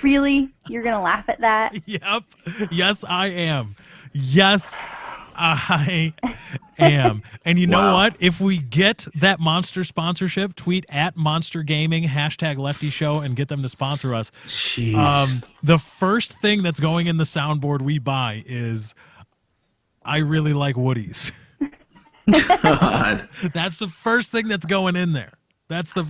Really? You're going to laugh at that? Yep. Yes, I am. Yes, I am. And you know what? If we get that Monster sponsorship, tweet at Monster Gaming, # Lefty Show, and get them to sponsor us. Jeez. The first thing that's going in the soundboard we buy is I really like Woody's. God. That's the first thing that's going in there. That's the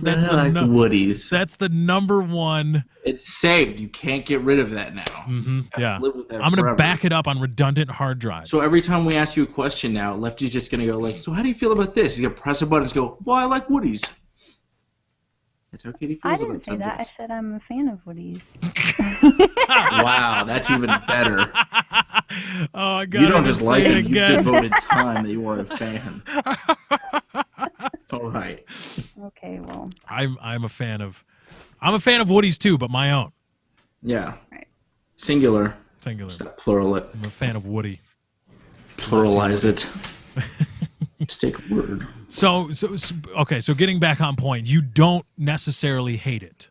Woody's. That's the number one. It's saved. You can't get rid of that now. Mm-hmm, yeah. Live with that I'm going to forever. back it up on redundant hard drives. So every time we ask you a question now, Lefty's just going to go like, so how do you feel about this? He's going to press a button and go, well, I like Woody's. That's how Katie feels I about didn't say that. I subjects. said I'm a fan of Woody's. Wow, that's even better. Oh, I got You don't just like it him. You again. devoted time that you are a fan. All right. Okay, well. I'm a fan of Woody's too, but my own. Yeah. Right. Singular. Singular. Stop plural it. I'm a fan of Woody. Pluralize it. Just take a word. So okay, so getting back on point, you don't necessarily hate it.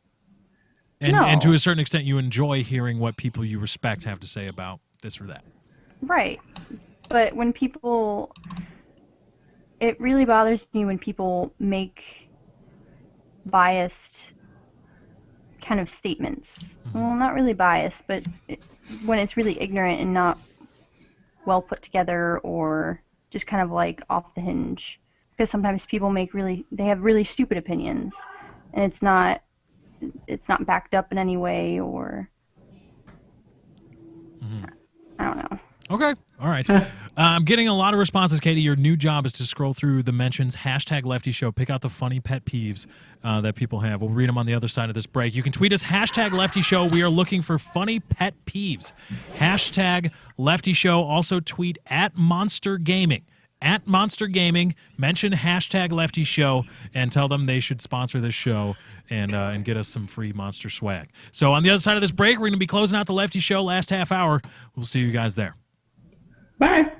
And to a certain extent you enjoy hearing what people you respect have to say about this or that. Right. But when people... It really bothers me when people make biased kind of statements. Mm-hmm. Well, not really biased, but when it's really ignorant and not well put together or just kind of like off the hinge. Because sometimes people they have really stupid opinions and it's not backed up in any way or I don't know. Okay. All right. I'm getting a lot of responses, Katie. Your new job is to scroll through the mentions, # Lefty Show, pick out the funny pet peeves that people have. We'll read them on the other side of this break. You can tweet us, # Lefty Show. We are looking for funny pet peeves. # Lefty Show. Also tweet at Monster Gaming. At Monster Gaming, mention # Lefty Show and tell them they should sponsor this show and get us some free Monster swag. So on the other side of this break, we're going to be closing out the Lefty Show last half hour. We'll see you guys there. Bye.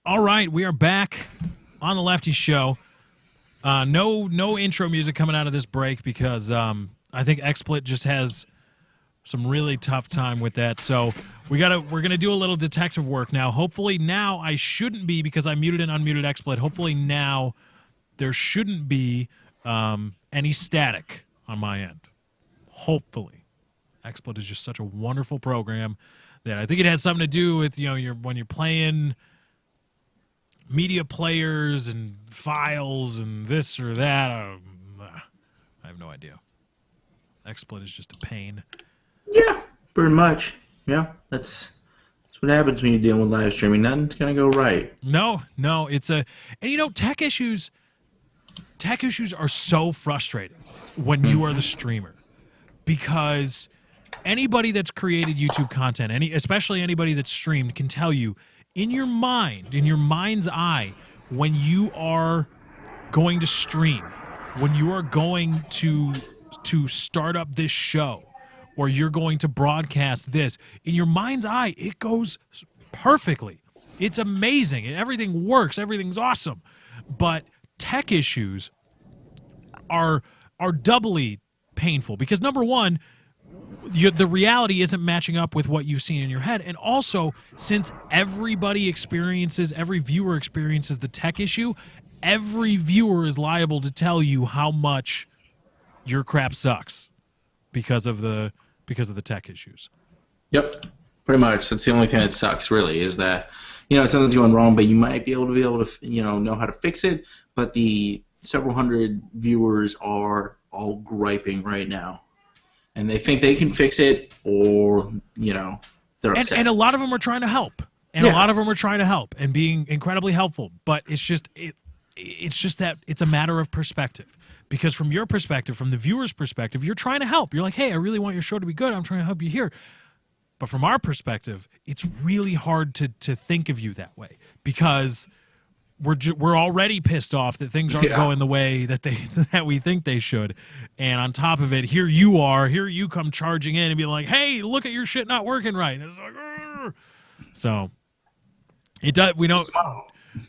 All right, we are back on the Lefty Show. No intro music coming out of this break because I think XSplit just has some really tough time with that. So we're gonna do a little detective work now. Hopefully now I shouldn't be, because I muted and unmuted XSplit. Hopefully now there shouldn't be any static on my end. Hopefully, XSplit is just such a wonderful program that I think it has something to do with when you're playing media players and files and this or that. I have no idea. XSplit is just a pain. Yeah, pretty much. Yeah, that's what happens when you're dealing with live streaming. Nothing's gonna go right. No, it's and tech issues are so frustrating when you are the streamer, because anybody that's created YouTube content, especially anybody that's streamed, can tell you in your mind's eye, when you are going to stream, when you are going to start up this show, or you're going to broadcast this, in your mind's eye, it goes perfectly. It's amazing. Everything works. Everything's awesome. But tech issues are doubly painful because, number one, the reality isn't matching up with what you've seen in your head. And also, since every viewer experiences the tech issue, every viewer is liable to tell you how much your crap sucks because of the tech issues. Yep, pretty much. That's the only thing that sucks, really, is that something's going wrong, but you might be able to know how to fix it. But the several hundred viewers are all griping right now, and they think they can fix it, or they're upset. And a lot of them are trying to help, and being incredibly helpful. But it's just that it's a matter of perspective. Because from your perspective, from the viewer's perspective, you're trying to help. You're like, hey, I really want your show to be good. I'm trying to help you here. But from our perspective, it's really hard to think of you that way, because we're already pissed off that things aren't going the way that we think they should. And on top of it, here you come charging in and be like, hey, look at your shit not working right. And it's like, argh. So it does.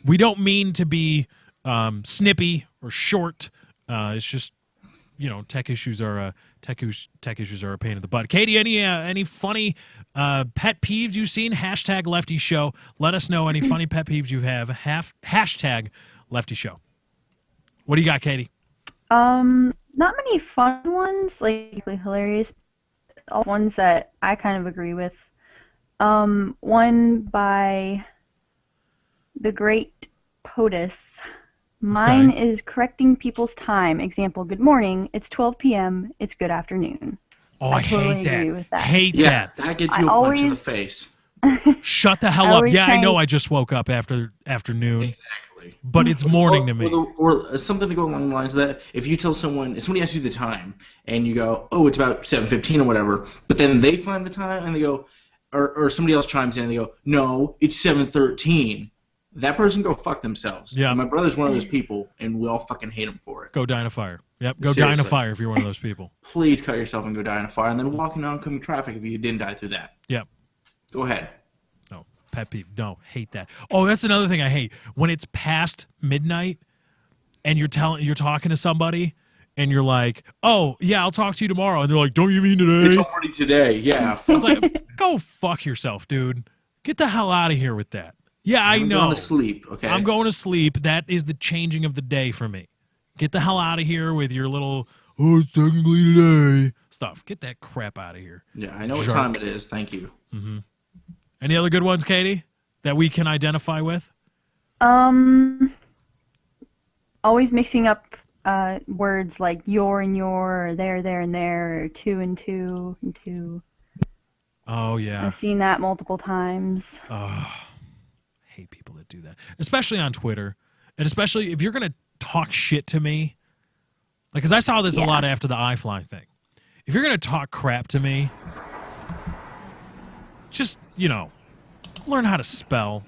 We don't mean to be snippy or short. It's just, tech issues are a pain in the butt. Katie, any funny pet peeves you've seen? Hashtag Lefty Show. Let us know any funny pet peeves you have. Hashtag Lefty Show. What do you got, Katie? Not many fun ones, like hilarious. All ones that I kind of agree with. One by the Great POTUS. Mine is correcting people's time. Example, good morning, it's 12 p.m., it's good afternoon. Oh, I totally agree with that. Hate Yeah, that. that gets you a punch in the face. Shut the hell up. Yeah, I know I just woke up after afternoon. Exactly. But it's morning to me. Or something to go along the lines of that. If you tell somebody asks you the time, and you go, oh, it's about 7:15 or whatever, but then they find the time, and they go, or somebody else chimes in, and they go, no, it's 7:13. That person go fuck themselves. Yeah. And my brother's one of those people, and we all fucking hate him for it. Go die in a fire. Yep, go die in a fire if you're one of those people. Please cut yourself and go die in a fire, and then walk in oncoming traffic if you didn't die through that. Yep. Go ahead. No, pet peeve. No, hate that. Oh, that's another thing I hate. When it's past midnight and you're talking to somebody and you're like, oh, yeah, I'll talk to you tomorrow. And they're like, don't you mean today? It's already today, yeah. It's like, go fuck yourself, dude. Get the hell out of here with that. Yeah, I know. I'm going to sleep, okay? I'm going to sleep. That is the changing of the day for me. Get the hell out of here with your little, oh, it's technically today stuff. Get that crap out of here. Yeah, I know what time it is. Thank you. Mm-hmm. Any other good ones, Katie, that we can identify with? Always mixing up words like your and your, or there and there, or two and two and two. Oh, yeah. I've seen that multiple times. Hate people that do that, especially on Twitter, and especially if you're going to talk shit to me. Like, because I saw this a lot after the iFly thing. If you're going to talk crap to me, just, learn how to spell.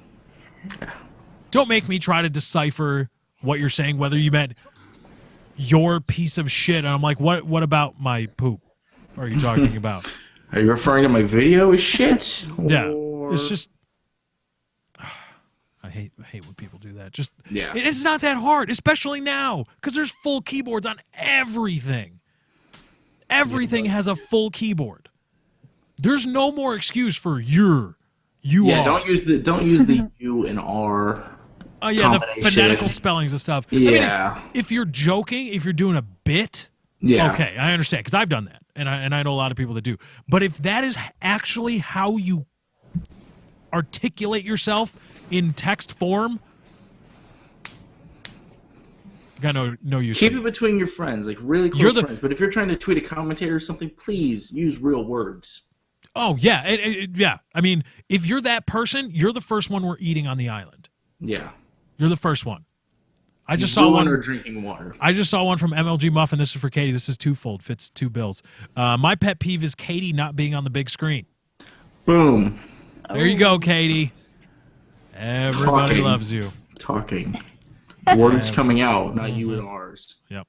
Don't make me try to decipher what you're saying, whether you meant your piece of shit. And I'm like, what about my poop are you talking about? Are you referring to my video as shit? Yeah. Or... It's just... I hate when people do that. Just Yeah. it's not that hard, especially now, because there's full keyboards on everything. Everything has a full keyboard. There's no more excuse for you Yeah, are. don't use the U and R. Oh yeah, the combination. phonetical spellings and stuff. Yeah. I mean, if you're joking, if you're doing a bit, Yeah. okay, I understand because I've done that, and I know a lot of people that do. But if that is actually how you articulate yourself in text form, got no use. Keep it between your friends, like really You're close friends. But if you're trying to tweet a commentator or something, please use real words. Oh yeah, yeah. I mean, if you're that person, you're the first one we're eating on the island. Yeah. You're the first one. I just saw one. Or drinking water. I just saw one from MLG Muffin. This is for Katie. This is twofold. Fits two bills. My pet peeve is Katie not being on the big screen. Boom. There you go, Katie. Everybody Talking. loves you. Talking. Words coming out, not you and ours. Yep.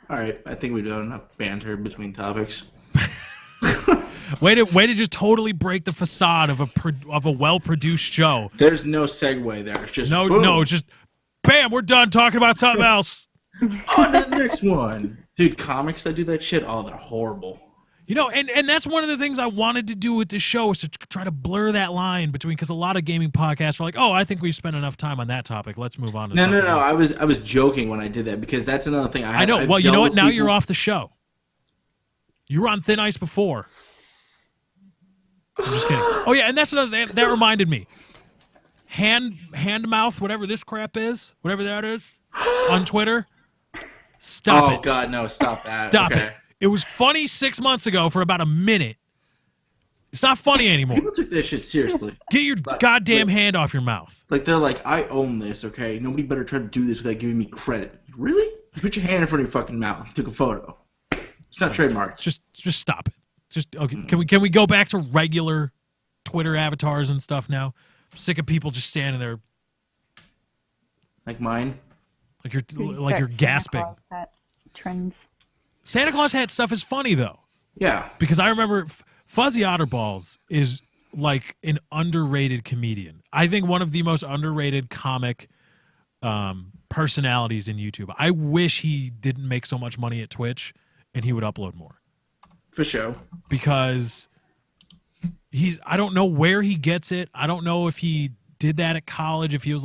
All right, I think we've done enough banter between topics. Way to just totally break the facade of a well-produced show. There's no segue there. It's just boom. No, it's just bam, we're done talking about something else. On to the next one. Dude, comics that do that shit, oh, they're horrible. You know, and that's one of the things I wanted to do with this show is to try to blur that line between, because a lot of gaming podcasts are like, oh, I think we've spent enough time on that topic. Let's move on to something else. I was joking when I did that because that's another thing I know. I've Well, you know dealt what? with Now people- you're off the show. You were on thin ice before. I'm just kidding. Oh yeah, and that's another thing that reminded me. Hand mouth, whatever this crap is, whatever that is, on Twitter. Stop it. Oh God, no! Stop that! Stop Okay. it. It was funny 6 months ago for about a minute. It's not funny anymore. People took that shit seriously. Get your goddamn hand off your mouth. Like they're like, I own this. Okay, nobody better try to do this without giving me credit. Really? You put your hand in front of your fucking mouth. Took a photo. It's not trademarked. Just stop it. Just okay. Can we go back to regular Twitter avatars and stuff now? I'm sick of people just standing there Like mine. like you're Start Santa gasping. Claus hat trends. Santa Claus hat stuff is funny though, Yeah. because I remember Fuzzy Otterballs is like an underrated comedian. I think one of the most underrated comic personalities in YouTube. I wish he didn't make so much money at Twitch and he would upload more. For sure. Because I don't know where he gets it. I don't know if he did that at college, if he was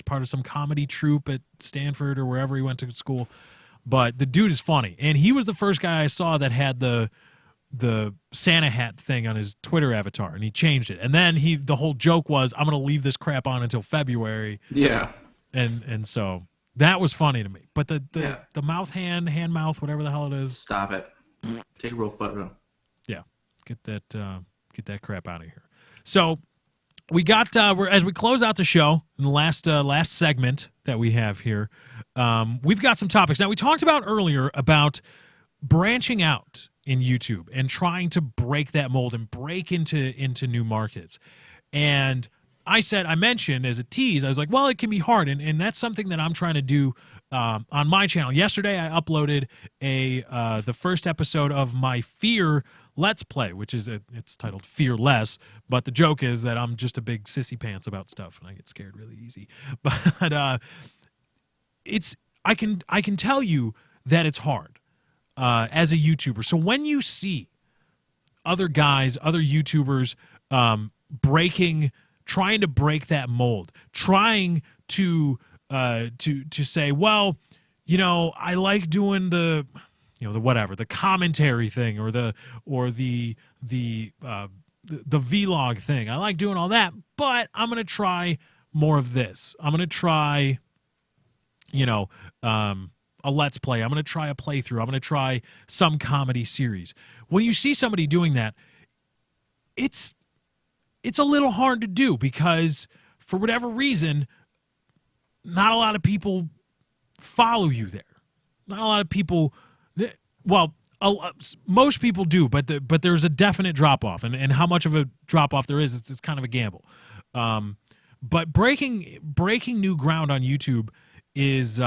part of some comedy troupe at Stanford or wherever he went to school. But the dude is funny. And he was the first guy I saw that had the Santa hat thing on his Twitter avatar, and he changed it. And then the whole joke was, I'm going to leave this crap on until February. Yeah. And so that was funny to me. But the mouth hand mouth, whatever the hell it is. Stop it. Take a real photo. Yeah, get that crap out of here. So we got as we close out the show in the last segment that we have here, we've got some topics. Now we talked about earlier about branching out in YouTube and trying to break that mold and break into new markets. And I mentioned as a tease, I was like, well, it can be hard, and that's something that I'm trying to do on my channel. Yesterday, I uploaded the first episode of my Fear Let's Play, which is it's titled Fearless, but the joke is that I'm just a big sissy pants about stuff, and I get scared really easy. But I can tell you that it's hard as a YouTuber. So when you see other guys, other YouTubers trying to break that mold, trying to say, well, I like doing the commentary thing or the vlog thing. I like doing all that, but I'm going to try more of this. I'm going to try, a Let's Play. I'm going to try a playthrough. I'm going to try some comedy series. When you see somebody doing that, it's a little hard to do because for whatever reason, not a lot of people follow you there. Not a lot of people, well, most people do, but there's a definite drop-off, and how much of a drop-off there is, it's kind of a gamble. But breaking new ground on YouTube is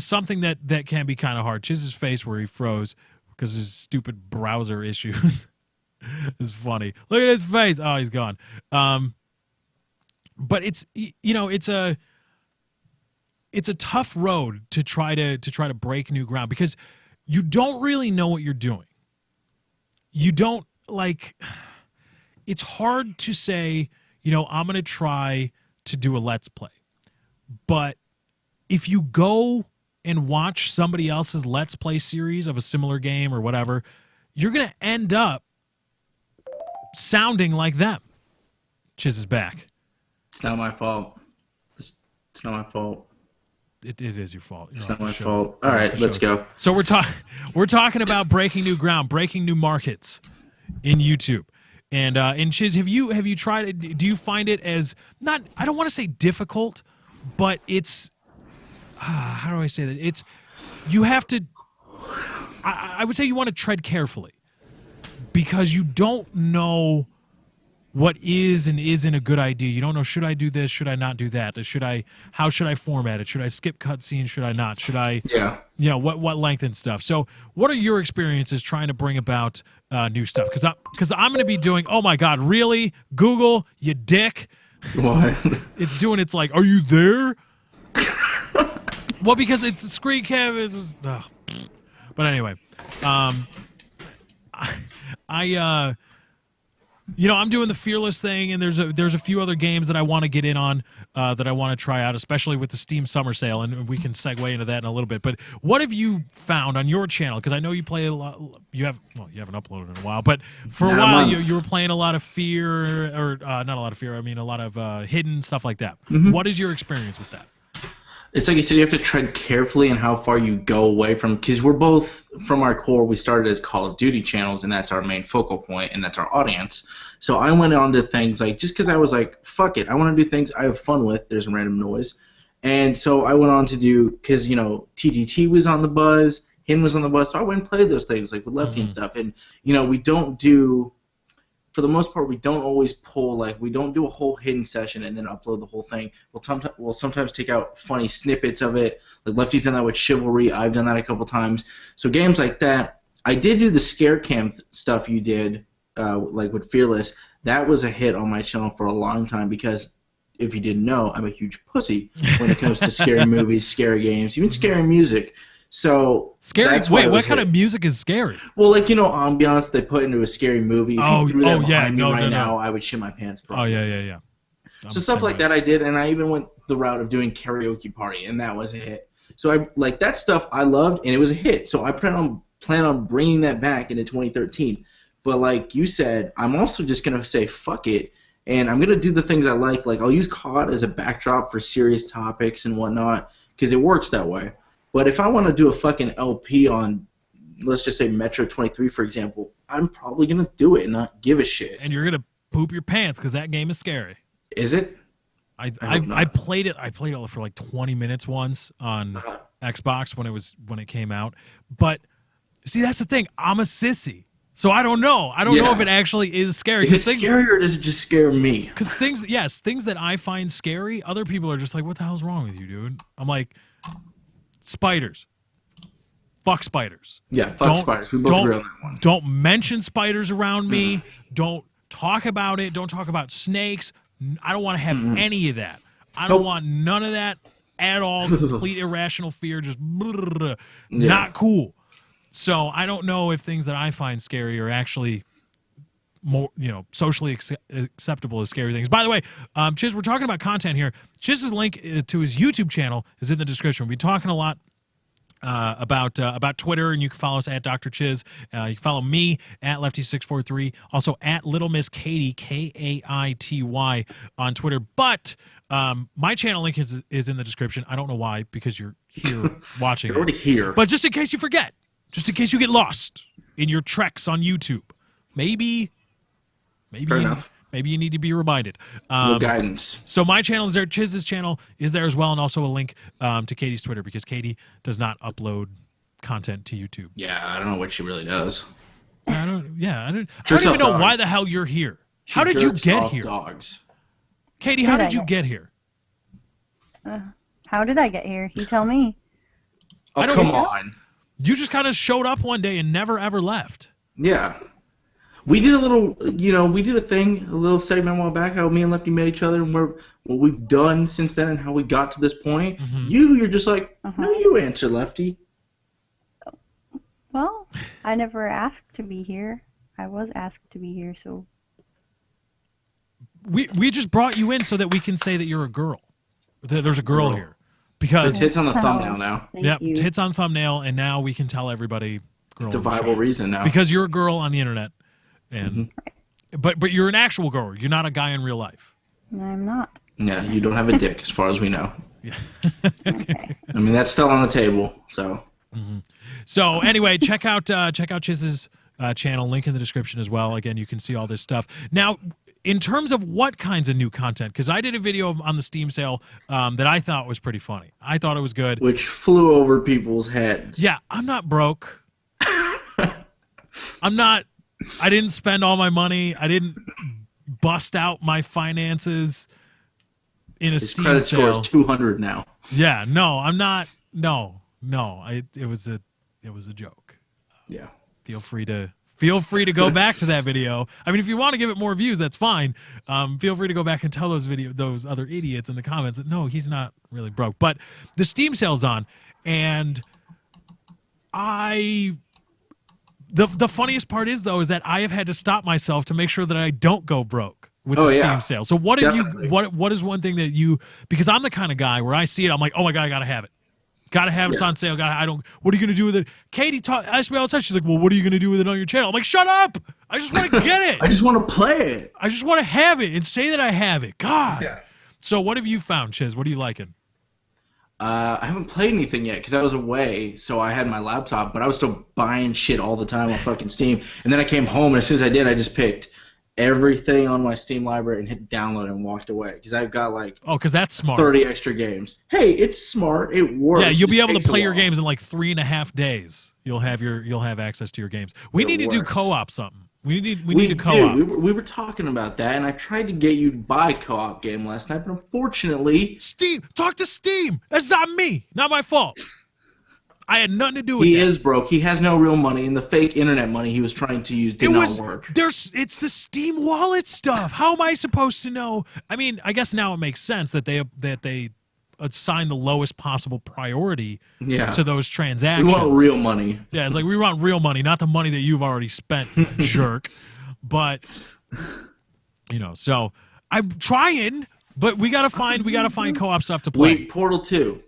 something that can be kind of hard. Chiz's face where he froze because of his stupid browser issues. It's funny. Look at his face. Oh, he's gone. but it's a tough road to try to break new ground because you don't really know what you're doing. You don't it's hard to say, I'm going to try to do a Let's Play. But if you go and watch somebody else's Let's Play series of a similar game or whatever, you're going to end up sounding like them. Chiz is back. It's not my fault. It's not my fault. It is your fault. It's not my fault. All right, let's go. So we're talking about breaking new ground, breaking new markets in YouTube. And Chiz, have you tried it? Do you find it as not? I don't want to say difficult, but it's how do I say that? It's you have to. I would say you want to tread carefully because you don't know what is and isn't a good idea. You don't know, should I do this? Should I not do that? How should I format it? Should I skip cutscenes? Should I not? Should I? Yeah. What length and stuff. So what are your experiences trying to bring about new stuff? Because I'm going to be doing, oh my God, really? Google, you dick. What? It's like, are you there? Well, because it's a screen cam. But anyway, I'm doing the Fearless thing, and there's a few other games that I want to get in on that I want to try out, especially with the Steam Summer Sale, and we can segue into that in a little bit. But what have you found on your channel? Because I know you play a lot. You haven't uploaded in a while, but for a while you were playing a lot of Fear, or not a lot of Fear. I mean, a lot of Hidden stuff like that. Mm-hmm. What is your experience with that? It's like you said, you have to tread carefully in how far you go away from, because we're both, from our core, we started as Call of Duty channels, and that's our main focal point, and that's our audience. So I went on to things like, just because I was like, fuck it, I want to do things I have fun with, there's random noise. And so I went on to do, because, TTT was on the buzz, Hin was on the buzz, so I went and played those things, like with Lefty and stuff. And, we don't do, for the most part, we don't always pull, we don't do a whole hidden session and then upload the whole thing. We'll sometimes take out funny snippets of it. Like Lefty's done that with Chivalry. I've done that a couple times. So games like that. I did do the scare cam stuff you did, with Fearless. That was a hit on my channel for a long time because, if you didn't know, I'm a huge pussy when it comes to scary movies, scary games, even scary music. So scary. Wait, what kind of music is scary? Well, ambiance they put into a scary movie. If you threw that behind me now, I would shit my pants. Probably. Oh yeah. So stuff like that I did, and I even went the route of doing karaoke party, and that was a hit. So I that stuff I loved, and it was a hit. So I plan on bringing that back into 2013. But like you said, I'm also just gonna say fuck it, and I'm gonna do the things I like. Like I'll use COD as a backdrop for serious topics and whatnot because it works that way. But if I want to do a fucking LP on, let's just say Metro 23, for example, I'm probably going to do it and not give a shit. And you're going to poop your pants because that game is scary. Is it? I played it. I played it for like 20 minutes once on Xbox when it came out. But see, that's the thing. I'm a sissy. So I don't know. I don't know if it actually is scary. Is it scary or does it just scare me? Because things that I find scary, other people are just like, what the hell's wrong with you, dude? I'm like... Spiders. Fuck spiders. Yeah, fuck spiders. We both agree on that one. Don't mention spiders around me. Don't talk about it. Don't talk about snakes. I don't want to have any of that. I don't want none of that at all. Complete irrational fear. Just not cool. So I don't know if things that I find scary are actually more, socially acceptable as scary things. By the way, Chiz, we're talking about content here. Chiz's link to his YouTube channel is in the description. We'll be talking a lot about Twitter, and you can follow us at Dr. Chiz. You can follow me at Lefty643, also at Little Miss Katie, Kaity, on Twitter. But my channel link is in the description. I don't know why, because you're here watching. You're already here. But just in case you forget, just in case you get lost in your treks on YouTube, maybe you need to be reminded. No guidance. So my channel is there. Chiz's channel is there as well, and also a link to Katie's Twitter because Katie does not upload content to YouTube. Yeah, I don't know what she really does. I don't even know why the hell you're here. How did you get here? Dogs. Katie, how did you get here? How did I get here? You tell me. Oh, come on. You just kind of showed up one day and never ever left. Yeah. We did a little, we did a little segment a while back, how me and Lefty met each other and what we've done since then and how we got to this point. Mm-hmm. You're just like, no, you answer, Lefty. Well, I never asked to be here. I was asked to be here, so... We just brought you in so that we can say that you're a girl. That there's a girl here. Because It's hits on the thumbnail now. Yep, Thank you. tits on thumbnail, and now we can tell everybody girl. It's a on the viable show. reason now. Because you're a girl on the internet. And but you're an actual girl. You're not a guy in real life. I'm not. Yeah, you don't have a dick, as far as we know. Yeah. Okay. I mean, that's still on the table, so... So anyway, check out Chiz's channel, link in the description as well. Again, you can see all this stuff. Now, in terms of what kinds of new content, because I did a video on the Steam sale that I thought was pretty funny. I thought it was good. Which flew over people's heads. Yeah, I'm not broke. I didn't spend all my money. I didn't bust out my finances in a His Steam credit sale. score is 200 now. Yeah, no, I'm not. No. It was a joke. Yeah. Feel free to go back to that video. I mean, if you want to give it more views, that's fine. Feel free to go back and tell those other idiots in the comments that no, he's not really broke. But the Steam sale's on, and the funniest part is that I have had to stop myself to make sure that I don't go broke with the Steam sale. So what have Definitely. what is one thing that you, because I'm the kind of guy where I see it, I'm like, oh my God, I gotta have it. Gotta have it. It's on sale. What are you gonna do with it? Katie asked me all the time. She's like, well, what are you gonna do with it on your channel? I'm like, shut up! I just want to get it. I just want to play it. I just want to have it and say that I have it. God. Yeah. So what have you found, Chiz? What are you liking? I haven't played anything yet because I was away, so I had my laptop, but I was still buying shit all the time on fucking Steam. And then I came home, and as soon as I did, I just picked everything on my Steam library and hit download and walked away because I've got like because that's smart. 30 extra games. Hey, it's smart. It works. Yeah, you'll be It able to takes a play your while. games in like 3.5 days. You'll have access to your games. We It need to do works. co-op something. We need We to co-op. We were talking about that, and I tried to get you to buy a co-op game last night, but unfortunately, Steam, talk to Steam. That's not me. Not my fault. I had nothing to do with he that. is broke. He has no real money, and the fake internet money he was trying to use did not work. It's the Steam wallet stuff. How am I supposed to know? I mean, I guess now it makes sense that they assign the lowest possible priority Yeah. to those We transactions. want real money. Yeah, it's like we want real money, not the money that you've already spent, jerk. But so I'm trying, but we gotta find co-op stuff to play. Wait, Portal 2.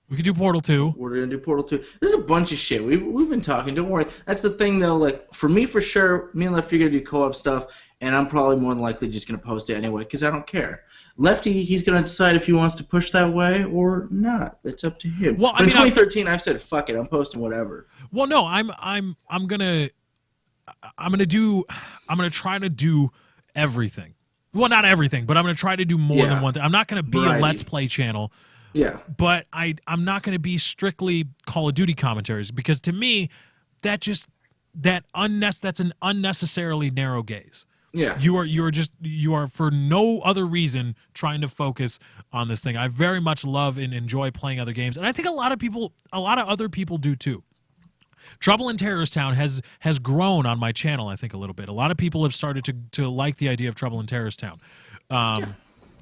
We could do Portal 2. We're gonna do Portal 2. There's a bunch of shit. We've been talking. Don't worry. That's the thing though. Like for me, for sure, me and Lefty are gonna do co-op stuff, and I'm probably more than likely just gonna post it anyway because I don't care. Lefty, he's gonna decide if he wants to push that way or not. It's up to him. Well, But in 2013, I've said fuck it. I'm posting whatever. Well, no, I'm gonna try to do everything. Well, not everything, but I'm gonna try to do more than one thing. I'm not gonna be Variety. a Let's Play channel. Yeah. But I'm not going to be strictly Call of Duty commentaries because to me, that's an unnecessarily narrow gaze. Yeah. You are for no other reason trying to focus on this thing. I very much love and enjoy playing other games, and I think a lot of other people do too. Trouble in Terrorist Town has grown on my channel, I think, a little bit. A lot of people have started to like the idea of Trouble in Terrorist Town.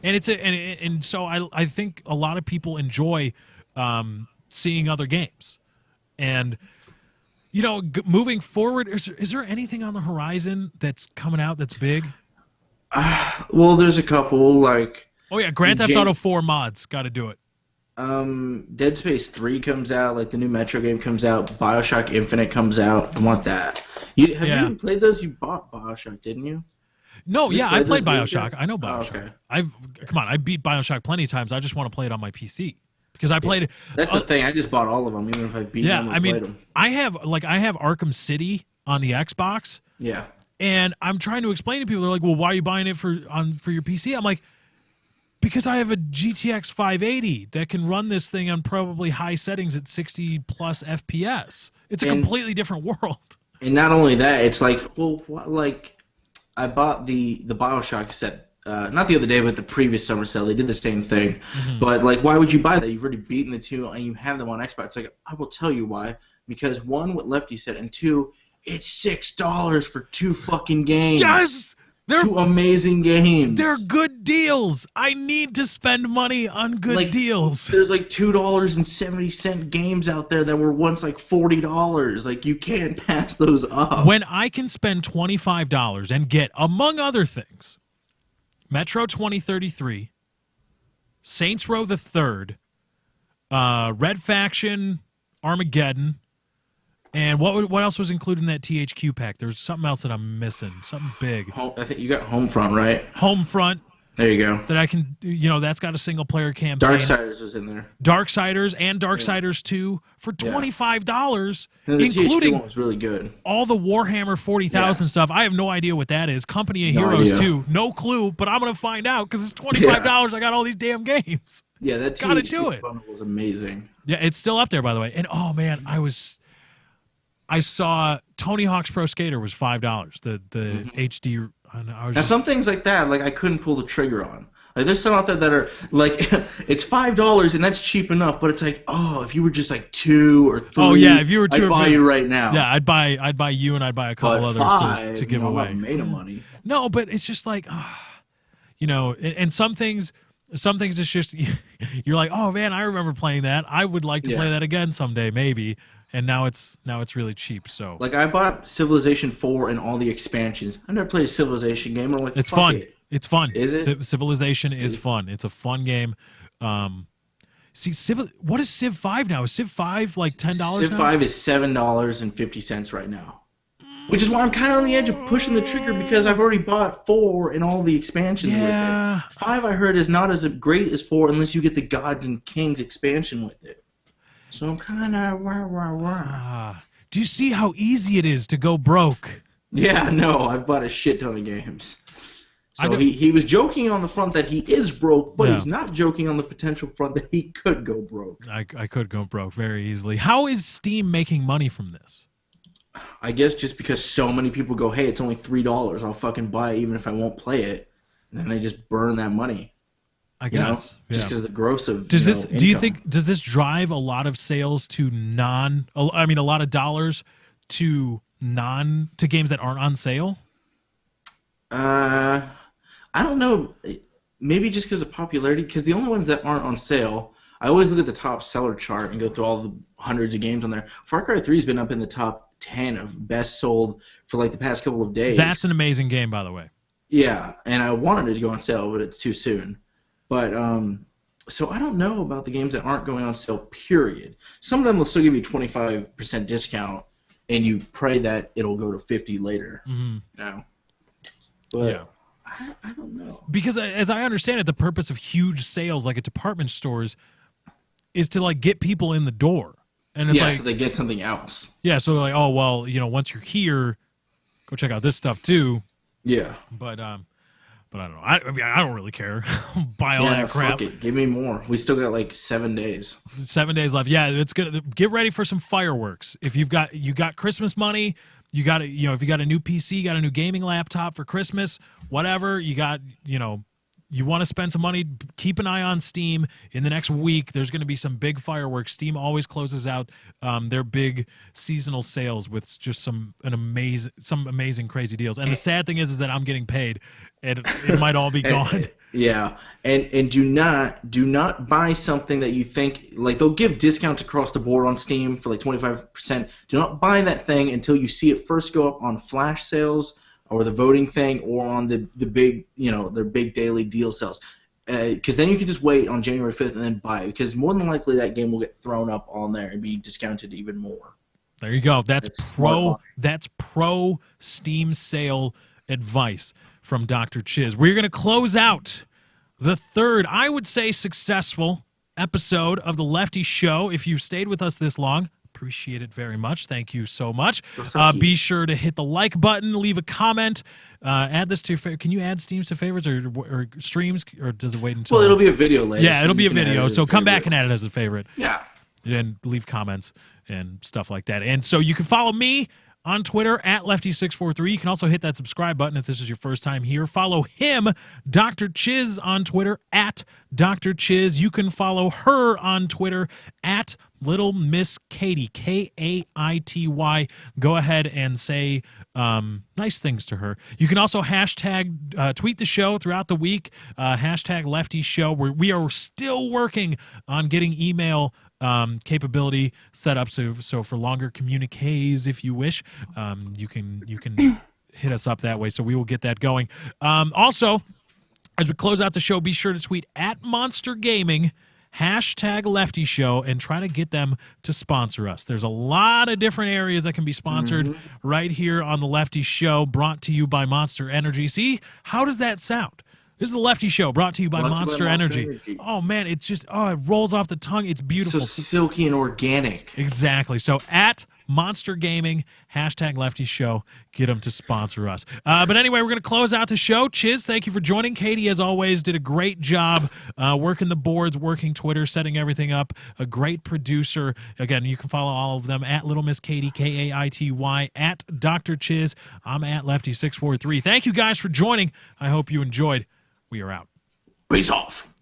And so I think a lot of people enjoy seeing other games, and moving forward, is there anything on the horizon that's coming out that's big? Well, there's a couple like. Oh yeah, Grand Theft Auto 4 mods, got to do it. Dead Space 3 comes out, like the new Metro game comes out, BioShock Infinite comes out. I want that. You even played those? You bought BioShock, didn't you? No, yeah, I played BioShock. I know Oh, BioShock. okay. I beat BioShock plenty of times. I just want to play it on my PC because I played. That's the thing. I just bought all of them, even if I beat them. Played them. I have Arkham City on the Xbox. Yeah. And I'm trying to explain to people. They're like, "Well, why are you buying it for your PC?" I'm like, because I have a GTX 580 that can run this thing on probably high settings at 60 plus FPS. It's a completely different world. And not only that, it's like, well, I bought the BioShock set, not the other day, but the previous summer sale. They did the same thing. Mm-hmm. But, like, why would you buy that? You've already beaten the two, and you have them on Xbox. Like, I will tell you why. Because, one, what Lefty said, and two, It's $6 for 2 fucking games. Yes! 2 amazing games. They're good deals. I need to spend money on good deals. There's like $2.70 games out there that were once like $40. Like, you can't pass those up. When I can spend $25 and get, among other things, Metro 2033, Saints Row the Third, Red Faction, Armageddon, and what else was included in that THQ pack? There's something else that I'm missing. Something big. I think you got Homefront, right? Homefront. There you go. That I can, that's got a single player campaign. Darksiders was in there. Darksiders and Darksiders 2 for $25, And the THQ including one was really good. all the Warhammer 40,000 stuff. I have no idea what that is. Company of No Heroes idea. 2. No clue, but I'm going to find out because it's $25. I got all these damn games. Yeah, that Gotta THQ do it. bundle was amazing. Yeah, it's still up there, by the way. And, oh, man, I saw Tony Hawk's Pro Skater was $5. The HD. Now, some things like that, like, I couldn't pull the trigger on. Like, there's some out there that are, like, it's $5 and that's cheap enough, but it's like, oh, if you were just like 2 or 3, oh, yeah, if you were 2 I'd or buy 3, you right now. Yeah, I'd buy you and I'd buy a couple But others to give away. I made of money. No, but it's just like, and some things it's just, you're like, oh man, I remember playing that. I would like to play that again someday, maybe. And now it's really cheap. So like, I bought Civilization 4 and all the expansions. I never played a Civilization game. I'm like, it's fuck fun. it. It's fun. Is it? Civilization is fun. It's a fun game. What is Civ 5 now? Is Civ 5 like $10 Civ now? 5 is $7.50 right now. Which is why I'm kind of on the edge of pushing the trigger, because I've already bought 4 and all the expansions with it. 5, I heard, is not as great as 4 unless you get the Gods and Kings expansion with it. So I'm kind of Do you see how easy it is to go broke? Yeah, no, I've bought a shit ton of games. So he was joking on the front that he is broke, but he's not joking on the potential front that he could go broke. I could go broke very easily. How is Steam making money from this? I guess just because so many people go, hey, it's only $3, I'll fucking buy it even if I won't play it. And then they just burn that money. I guess. Just because of the gross of does this drive a lot of sales to a lot of dollars to games that aren't on sale? I don't know. Maybe just because of popularity, because the only ones that aren't on sale, I always look at the top seller chart and go through all the hundreds of games on there. Far Cry 3 has been up in the top 10 of best sold for like the past couple of days. That's an amazing game, by the way. Yeah, and I wanted it to go on sale, but it's too soon. But so I don't know about the games that aren't going on sale, period. Some of them will still give you 25% discount, and you pray that it'll go to 50 later. But I don't know. Because as I understand it, the purpose of huge sales like at department stores is to like get people in the door. And it's so they get something else. Yeah, so they're like, oh, well, once you're here, go check out this stuff too. Yeah. But I don't know. I don't really care. Buy all that crap. Fuck it. Give me more. We still got like 7 days. 7 days left. Yeah, it's good. Get ready for some fireworks. If you got Christmas money, you got if you got a new PC, got a new gaming laptop for Christmas, whatever, you got, you want to spend some money, keep an eye on Steam. In the next week, there's going to be some big fireworks. Steam always closes out their big seasonal sales with just some amazing, crazy deals. And the sad thing is that I'm getting paid, and it might all be gone. Yeah, and do not buy something that you think, like, they'll give discounts across the board on Steam for like 25%. Do not buy that thing until you see it first go up on flash sales, or the voting thing, or on the big, their big daily deal sales. Because then you can just wait on January 5th and then buy it. Because more than likely that game will get thrown up on there and be discounted even more. There you go. That's pro Steam sale advice from Dr. Chiz. We're going to close out the third, I would say, successful episode of the Lefty Show. If you've stayed with us this long, appreciate it very much. Thank you so much. Be sure to hit the like button, leave a comment, add this to your favorite. Can you add Steams to favorites or streams, or does it wait until? Well, it'll be a video later. Yeah, it'll be a video. So come back and add it as a favorite. Yeah. And leave comments and stuff like that. And so you can follow me on Twitter at Lefty643. You can also hit that subscribe button if this is your first time here. Follow him, Dr. Chiz, on Twitter at Dr. Chiz. You can follow her on Twitter at Little Miss Katie, Kaity. Go ahead and say nice things to her. You can also hashtag tweet the show throughout the week. Hashtag Lefty Show. We are still working on getting email capability set up. So for longer communiques, if you wish, you can hit us up that way. So we will get that going. Also, as we close out the show, be sure to tweet at Monster Gaming, hashtag Lefty Show, and try to get them to sponsor us. There's a lot of different areas that can be sponsored right here on the Lefty Show, brought to you by Monster Energy. See, how does that sound? This is the Lefty Show, brought to you by Monster Energy. Oh, man, it's just, it rolls off the tongue. It's beautiful. So silky and organic. Exactly. So at Monster Gaming, hashtag Lefty Show, get them to sponsor us. But anyway, we're going to close out the show. Chiz, thank you for joining. Katie, as always, did a great job working the boards, working Twitter, setting everything up. A great producer. Again, you can follow all of them at Little Miss Katie, Kaity, at Dr. Chiz. I'm at Lefty643. Thank you guys for joining. I hope you enjoyed. We are out. Raise off.